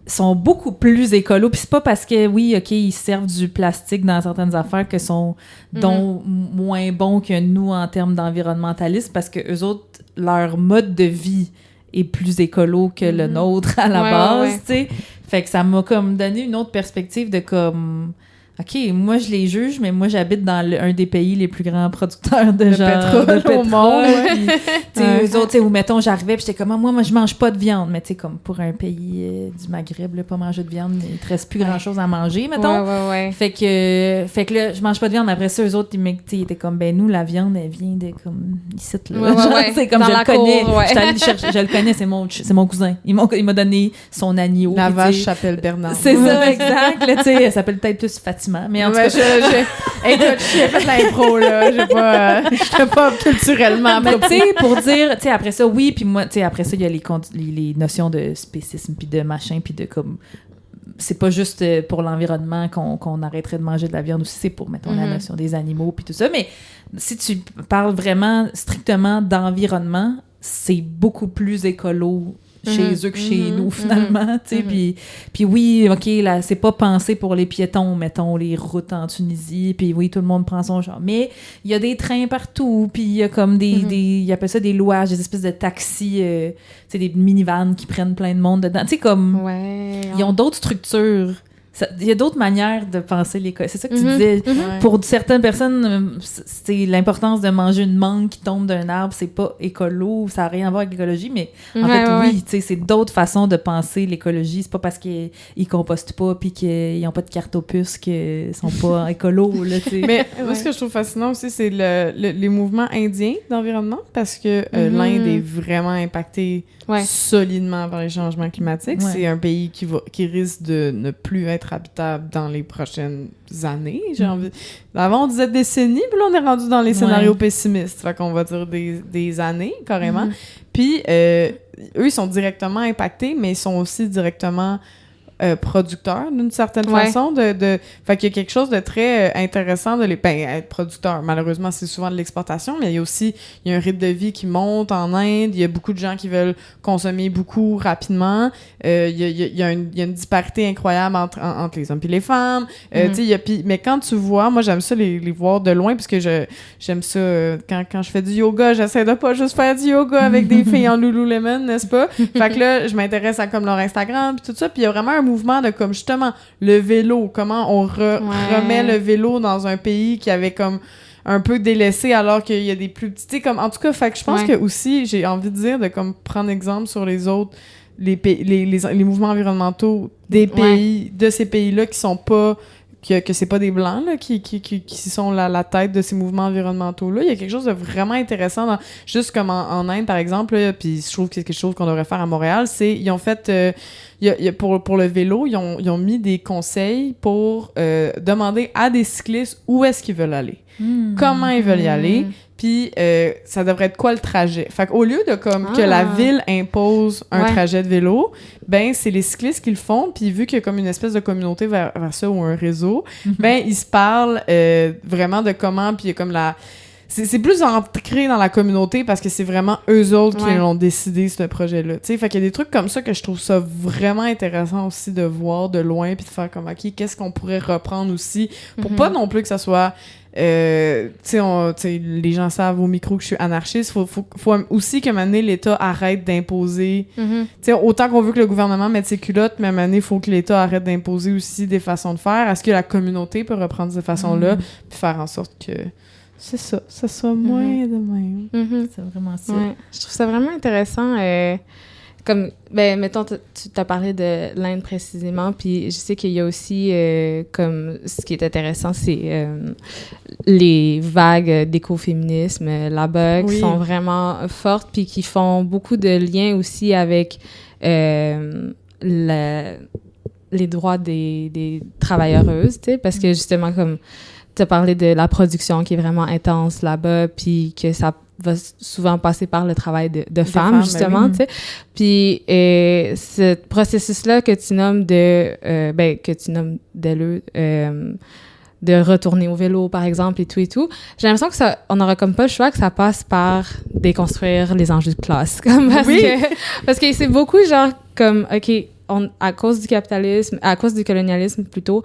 sont beaucoup plus écolos. Puis c'est pas parce que, oui, OK, ils servent du plastique dans certaines affaires que sont donc moins bons que nous en termes d'environnementalisme, parce que eux autres, leur mode de vie est plus écolo que le nôtre à la base, tu sais. Fait que ça m'a comme donné une autre perspective de comme... OK, moi, je les juge, mais moi, j'habite dans un des pays les plus grands producteurs de pétrole au monde. Eux autres, ou mettons, j'arrivais, puis j'étais comme, moi, je mange pas de viande. Mais tu sais, comme pour un pays du Maghreb, là, pas manger de viande, il te reste plus grand-chose à manger, mettons. Fait que là, je mange pas de viande. Mais après ça, eux autres, ils étaient comme, ben nous, la viande, elle vient de comme ici, là. C'est comme, je le connais. J'étais allée chercher, je le connais, c'est mon cousin. Il m'a donné son agneau. La vache s'appelle Bernard. C'est ça, exact. Là, tu sais, elle s'appelle peut-être plus Fatima. Mais en tout cas, écoute, j'ai fait l'impro, là. Je suis pas culturellement. Mais tu sais, pour dire, tu sais, après ça, oui, puis moi, tu sais, après ça, il y a les notions de spécisme, puis de machin, puis de comme... C'est pas juste pour l'environnement qu'on arrêterait de manger de la viande aussi, c'est pour, mettons, la notion des animaux, puis tout ça. Mais si tu parles vraiment strictement d'environnement, c'est beaucoup plus écolo chez eux que chez nous, finalement, tu sais, puis oui, OK, là, c'est pas pensé pour les piétons, mettons, les routes en Tunisie, puis oui, tout le monde prend son genre, mais il y a des trains partout, puis il y a comme ils appellent ça des louages, des espèces de taxis, tu sais, des minivans qui prennent plein de monde dedans, tu sais, comme, ils ont d'autres structures. Il y a d'autres manières de penser l'école. C'est ça que tu disais. Pour certaines personnes, c'est l'importance de manger une mangue qui tombe d'un arbre, c'est pas écolo, ça n'a rien à voir avec l'écologie, mais en fait, oui, tu sais, c'est d'autres façons de penser l'écologie. C'est pas parce qu'ils compostent pas puis qu'ils n'ont pas de carte aux puces qu'ils sont pas écolos, là, tu sais. Mais moi, ce que je trouve fascinant aussi, c'est les mouvements indiens d'environnement, parce que l'Inde est vraiment impactée solidement par les changements climatiques. C'est un pays qui risque de ne plus être habitable dans les prochaines années. Avant, on disait décennies, puis là, on est rendu dans les scénarios pessimistes. Fait qu'on va dire des années, carrément. Puis, eux, ils sont directement impactés, mais ils sont aussi directement producteurs d'une certaine Ouais. façon. Fait qu'il y a quelque chose de très intéressant de être producteur. Malheureusement, c'est souvent de l'exportation, mais il y a un rythme de vie qui monte en Inde. Il y a beaucoup de gens qui veulent consommer beaucoup rapidement. Il y a une disparité incroyable entre les hommes et les femmes. Tu sais, mais quand tu vois, moi j'aime ça les voir de loin parce que j'aime ça quand je fais du yoga, j'essaie de pas juste faire du yoga avec des filles en Lululemon, n'est-ce pas? Fait que là, je m'intéresse à comme leur Instagram puis tout ça, puis il y a vraiment un mouvement de comme justement le vélo, comment on remet le vélo dans un pays qui avait comme un peu délaissé alors qu'il y a des plus petits, comme en tout cas, fait que je pense que aussi j'ai envie de dire de comme prendre exemple sur les autres les mouvements environnementaux des pays de ces pays-là qui sont pas que c'est pas des blancs là, qui sont la tête de ces mouvements environnementaux là. Il y a quelque chose de vraiment intéressant juste comme en Inde par exemple là, puis je trouve que c'est quelque chose qu'on devrait faire à Montréal, c'est ils ont fait pour le vélo, ils ont mis des conseils pour demander à des cyclistes où est-ce qu'ils veulent aller. Comment ils veulent y aller, puis ça devrait être quoi le trajet. Fait qu'au lieu de comme que la ville impose un trajet de vélo, ben c'est les cyclistes qui le font, puis vu qu'il y a comme une espèce de communauté vers ça ou un réseau, ben ils se parlent vraiment de comment, puis il y a comme c'est plus ancré dans la communauté parce que c'est vraiment eux autres qui l'ont décidé, ce projet-là. Tu sais, fait qu'il y a des trucs comme ça que je trouve ça vraiment intéressant aussi de voir de loin puis de faire comme, OK, qu'est-ce qu'on pourrait reprendre aussi pour pas non plus que ça soit... tu sais, les gens savent au micro que je suis anarchiste. Faut aussi qu'à un moment donné, l'État arrête d'imposer. Tu sais, autant qu'on veut que le gouvernement mette ses culottes, mais à un moment donné, il faut que l'État arrête d'imposer aussi des façons de faire. Est-ce que la communauté peut reprendre ces façons-là puis faire en sorte que... C'est ça soit moins de même. C'est vraiment ça. Ouais. Je trouve ça vraiment intéressant. Comme, ben, mettons, tu t'as parlé de l'Inde précisément, puis je sais qu'il y a aussi, comme, ce qui est intéressant, c'est les vagues d'écoféminisme là-bas qui sont vraiment fortes, puis qui font beaucoup de liens aussi avec les droits des travailleuses, tu sais, parce que justement, comme tu as parlé de la production qui est vraiment intense là-bas, puis que ça va souvent passer par le travail de femmes, justement, tu sais. Puis ce processus-là que tu nommes d'elle, de retourner au vélo, par exemple, et tout, j'ai l'impression que on n'aura comme pas le choix que ça passe par déconstruire les enjeux de classe. Comme parce que c'est beaucoup genre comme, OK, à cause du capitalisme, à cause du colonialisme plutôt,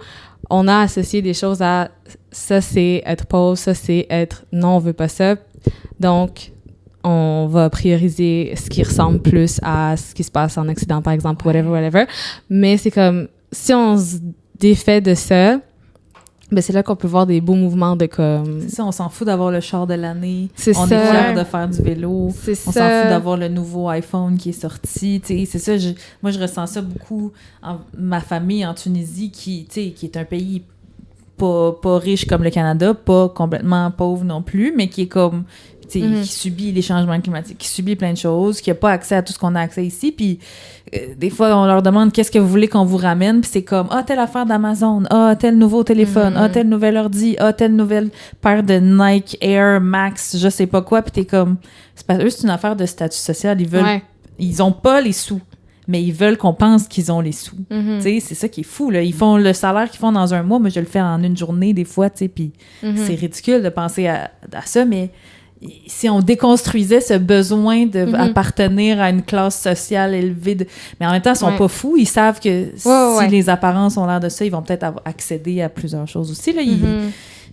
on a associé des choses à ça, c'est être pauvre, ça, c'est être non, on veut pas ça. Donc, on va prioriser ce qui ressemble plus à ce qui se passe en Occident, par exemple, whatever. Mais c'est comme, si on se défait de ça, ben c'est là qu'on peut voir des beaux mouvements de comme... C'est ça, on s'en fout d'avoir le char de l'année. C'est on ça. est fiers de faire du vélo. C'est on ça. s'en fout d'avoir le nouveau iPhone qui est sorti. T'sais, c'est ça, moi, je ressens ça beaucoup en ma famille en Tunisie, qui est un pays pas riche comme le Canada, pas complètement pauvre non plus, mais qui est comme... qui subit les changements climatiques, qui subit plein de choses, qui n'a pas accès à tout ce qu'on a accès ici. Puis des fois, on leur demande qu'est-ce que vous voulez qu'on vous ramène. Puis c'est comme, telle affaire d'Amazon, tel nouveau téléphone, tel nouvel ordi, telle nouvelle paire de Nike Air Max, je sais pas quoi. Puis t'es comme, c'est pas eux, c'est une affaire de statut social. Ils ont pas les sous, mais ils veulent qu'on pense qu'ils ont les sous. Tu sais, c'est ça qui est fou, là. Ils font le salaire qu'ils font dans un mois. Moi, je le fais en une journée, des fois, tu sais. Puis c'est ridicule de penser à ça, mais si on déconstruisait ce besoin d'appartenir à une classe sociale élevée, mais en même temps, ils sont pas fous, ils savent que si les apparences ont l'air de ça, ils vont peut-être accéder à plusieurs choses aussi. Là,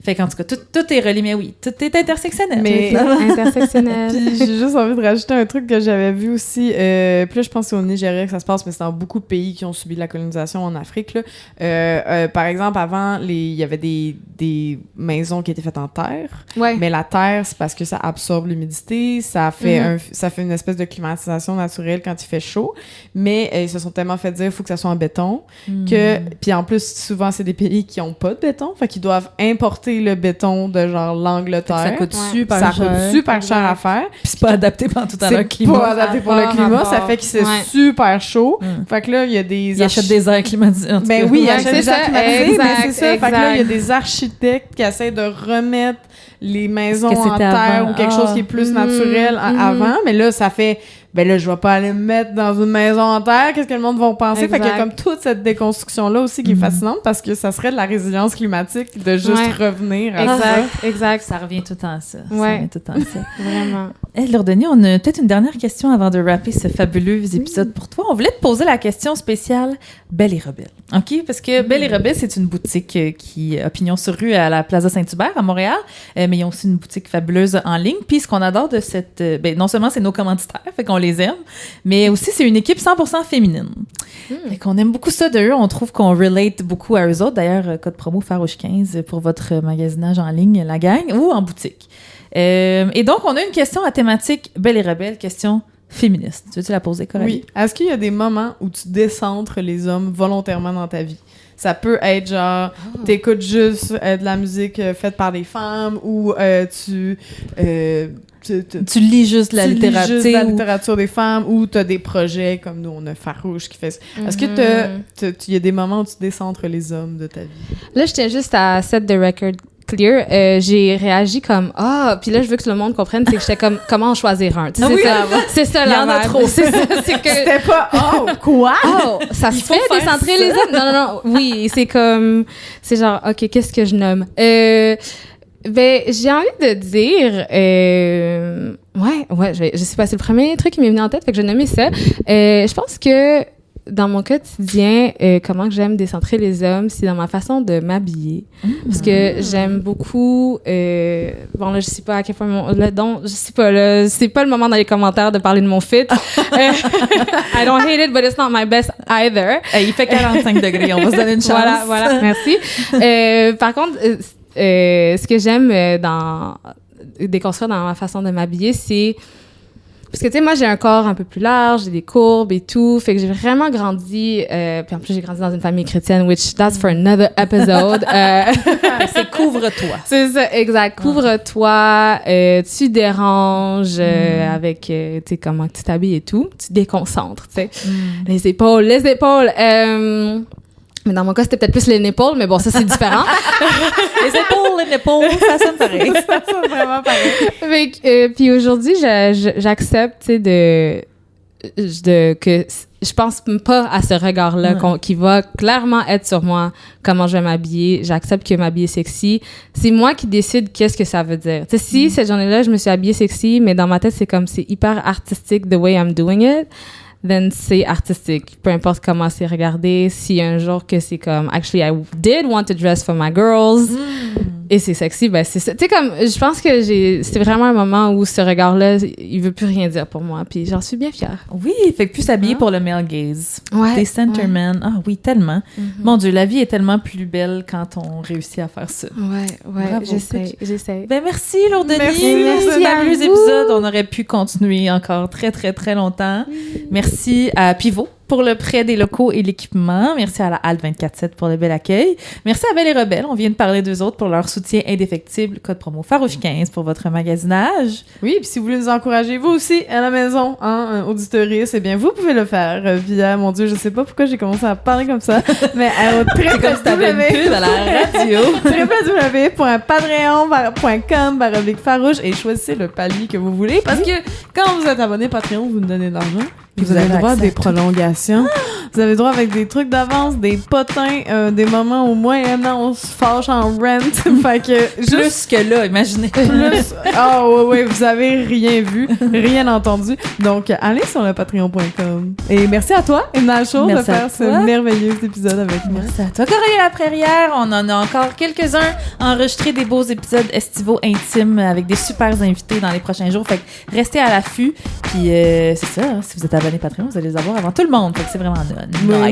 fait qu'en tout cas, tout est relié, mais oui, tout est intersectionnel. Mais intersectionnel. Puis j'ai juste envie de rajouter un truc que j'avais vu aussi. Puis là, je pense que c'est au Nigeria que ça se passe, mais c'est dans beaucoup de pays qui ont subi de la colonisation en Afrique. Là. Par exemple, avant, il y avait des maisons qui étaient faites en terre. Ouais. Mais la terre, c'est parce que ça absorbe l'humidité, ça fait une espèce de climatisation naturelle quand il fait chaud. Mais ils se sont tellement fait dire qu'il faut que ça soit en béton. Puis en plus, souvent, c'est des pays qui n'ont pas de béton. Fait qu'ils doivent importer le béton de genre l'Angleterre. Ça coûte super cher. Ça coûte super cher à faire. Puis c'est pas adapté pour tout à leur climat. C'est pas adapté pour le climat. Ça fait que c'est super chaud. Fait que là, il y a des... Ils achètent des airs climatisés. Ben oui, ils achètent des airs climatisés, mais c'est ça. Exact. Fait que là, il y a des architectes qui essaient de remettre les maisons en terre ou quelque chose qui est plus naturel avant. Mais là, ça fait ben là, je vais pas aller me mettre dans une maison en terre, qu'est-ce que le monde va penser? Exact. Fait qu'il y a comme toute cette déconstruction-là aussi qui est fascinante parce que ça serait de la résilience climatique de juste Ouais. revenir à ça. Exact. Ça revient tout le temps à ça. Ça Ouais. revient tout le temps à ça. Vraiment. Lourdoni, on a peut-être une dernière question avant de rapper ce fabuleux épisode pour toi. On voulait te poser la question spéciale Belle et Rebelle. OK? Parce que Belle et Rebelle, c'est une boutique qui a pignon sur rue à la Plaza Saint-Hubert à Montréal, mais ils ont aussi une boutique fabuleuse en ligne. Puis ce qu'on adore de cette... non seulement c'est nos commanditaires, fait qu'on les aime, mais aussi c'est une équipe 100% féminine. Fait qu'on aime beaucoup ça d'eux. On trouve qu'on relate beaucoup à eux autres. D'ailleurs, code promo Farouche15 pour votre magasinage en ligne, la gang, ou en boutique. Et donc, on a une question à thématique Belle et Rebelle, question féministe. Tu veux-tu la poser, Coralie? Oui. Est-ce qu'il y a des moments où tu décentres les hommes volontairement dans ta vie? Ça peut être genre, t'écoutes juste de la musique faite par des femmes ou tu lis juste la tu littérature. lis juste la littérature des femmes ou t'as des projets comme nous, on a Farouche qui fait ça. Est-ce que il y a des moments où tu décentres les hommes de ta vie? Là, je tiens juste à set the record clear. J'ai réagi comme puis là je veux que tout le monde comprenne, c'est que j'étais comme comment en choisir un. Tu sais, c'est ça Il y la en a vibe. trop. C'est ça, c'est que C'était pas quoi? ça se Il faut fait faire décentrer ça. les hommes. Non. Oui, c'est genre OK, qu'est-ce que je nomme ben, j'ai envie de dire je sais pas, c'est le premier truc qui m'est venu en tête, fait que j'ai nommé ça. Je pense que dans mon quotidien, comment que j'aime décentrer les hommes, c'est dans ma façon de m'habiller. Parce que j'aime beaucoup... bon, là, je sais pas à quel point... je sais pas, là, c'est pas le moment dans les commentaires de parler de mon fit. I don't hate it, but it's not my best either. Il fait 45 degrés, on va se donner une chance. Voilà, merci. Par contre, ce que j'aime déconstruire dans ma façon de m'habiller, c'est... Parce que, tu sais, moi, j'ai un corps un peu plus large, j'ai des courbes et tout. Fait que j'ai vraiment grandi... puis en plus, j'ai grandi dans une famille chrétienne, which that's for another episode. C'est couvre-toi. C'est ça, exact. Couvre-toi, tu déranges avec, tu sais, comment tu t'habilles et tout. Tu déconcentres, tu sais. Les épaules. Mais dans mon cas, c'était peut-être plus les nipples, mais bon, ça, c'est différent. Les épaules, ça sonne pareil. Ça sonne vraiment pareil. Puis aujourd'hui, j'accepte, tu sais, que je pense pas à ce regard-là qui va clairement être sur moi, comment je vais m'habiller. J'accepte que m'habiller sexy, c'est moi qui décide qu'est-ce que ça veut dire. Tu sais, si cette journée-là, je me suis habillée sexy, mais dans ma tête, c'est comme c'est hyper artistique the way I'm doing it, then c'est artistique. Peu importe comment c'est regardé. Si un jour que c'est comme, actually, I did want to dress for my girls, et c'est sexy, ben c'est ça. Tu sais, comme, je pense que c'est vraiment un moment où ce regard-là, il veut plus rien dire pour moi, puis j'en suis bien fière. Oui, fait que plus s'habiller pour le male gaze. Ouais. Des centermen. Ah oui, tellement. Mon Dieu, la vie est tellement plus belle quand on réussit à faire ça. Ouais, Bravo. j'essaie. Ben merci, Lourdoni. Merci pour ce à fabuleux vous. épisode. On aurait pu continuer encore très, très, très longtemps. Merci à Pivot pour le prêt des locaux et l'équipement. Merci à la Halte 24/7 pour le bel accueil. Merci à Belle et Rebelle. On vient de parler d'eux autres pour leur soutien indéfectible. Code promo Farouche15 pour votre magasinage. Oui, puis si vous voulez nous encourager, vous aussi, à la maison, auditoriste, eh bien, vous pouvez le faire via, mon Dieu, je sais pas pourquoi j'ai commencé à parler comme ça, mais C'est comme si t'avais une pub à la radio. www.patreon.com/farouche et choisissez le palier que vous voulez parce que quand vous êtes abonné Patreon, vous nous donnez de l'argent. Puis vous avez le droit à des prolongations. Vous avez le droit avec des trucs d'avance, des potins, des moments où moi et Anna, on se fâche en rent. Fait que Plus que là, imaginez. plus. Oui, vous avez rien vu, rien entendu. Donc, allez sur le patreon.com. Et merci à toi, Emna Chaud, de Merci à faire ce toi. merveilleux épisode avec moi. Merci à toi, Coralie Laprérière. On en a encore quelques-uns enregistrés, des beaux épisodes estivaux intimes avec des super invités dans les prochains jours. Fait que restez à l'affût. Puis c'est ça, hein, si vous êtes abonné Patreon, vous allez les avoir avant tout le monde. Fait que c'est vraiment nice.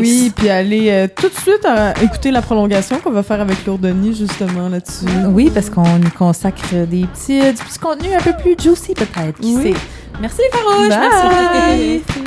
Oui, puis allez tout de suite écouter la prolongation qu'on va faire avec Lourdoni, justement, là-dessus. Oui, parce qu'on y consacre du petit contenu un peu plus juicy, peut-être. Qui Oui. sait. Merci, Farouche. Bye. Merci.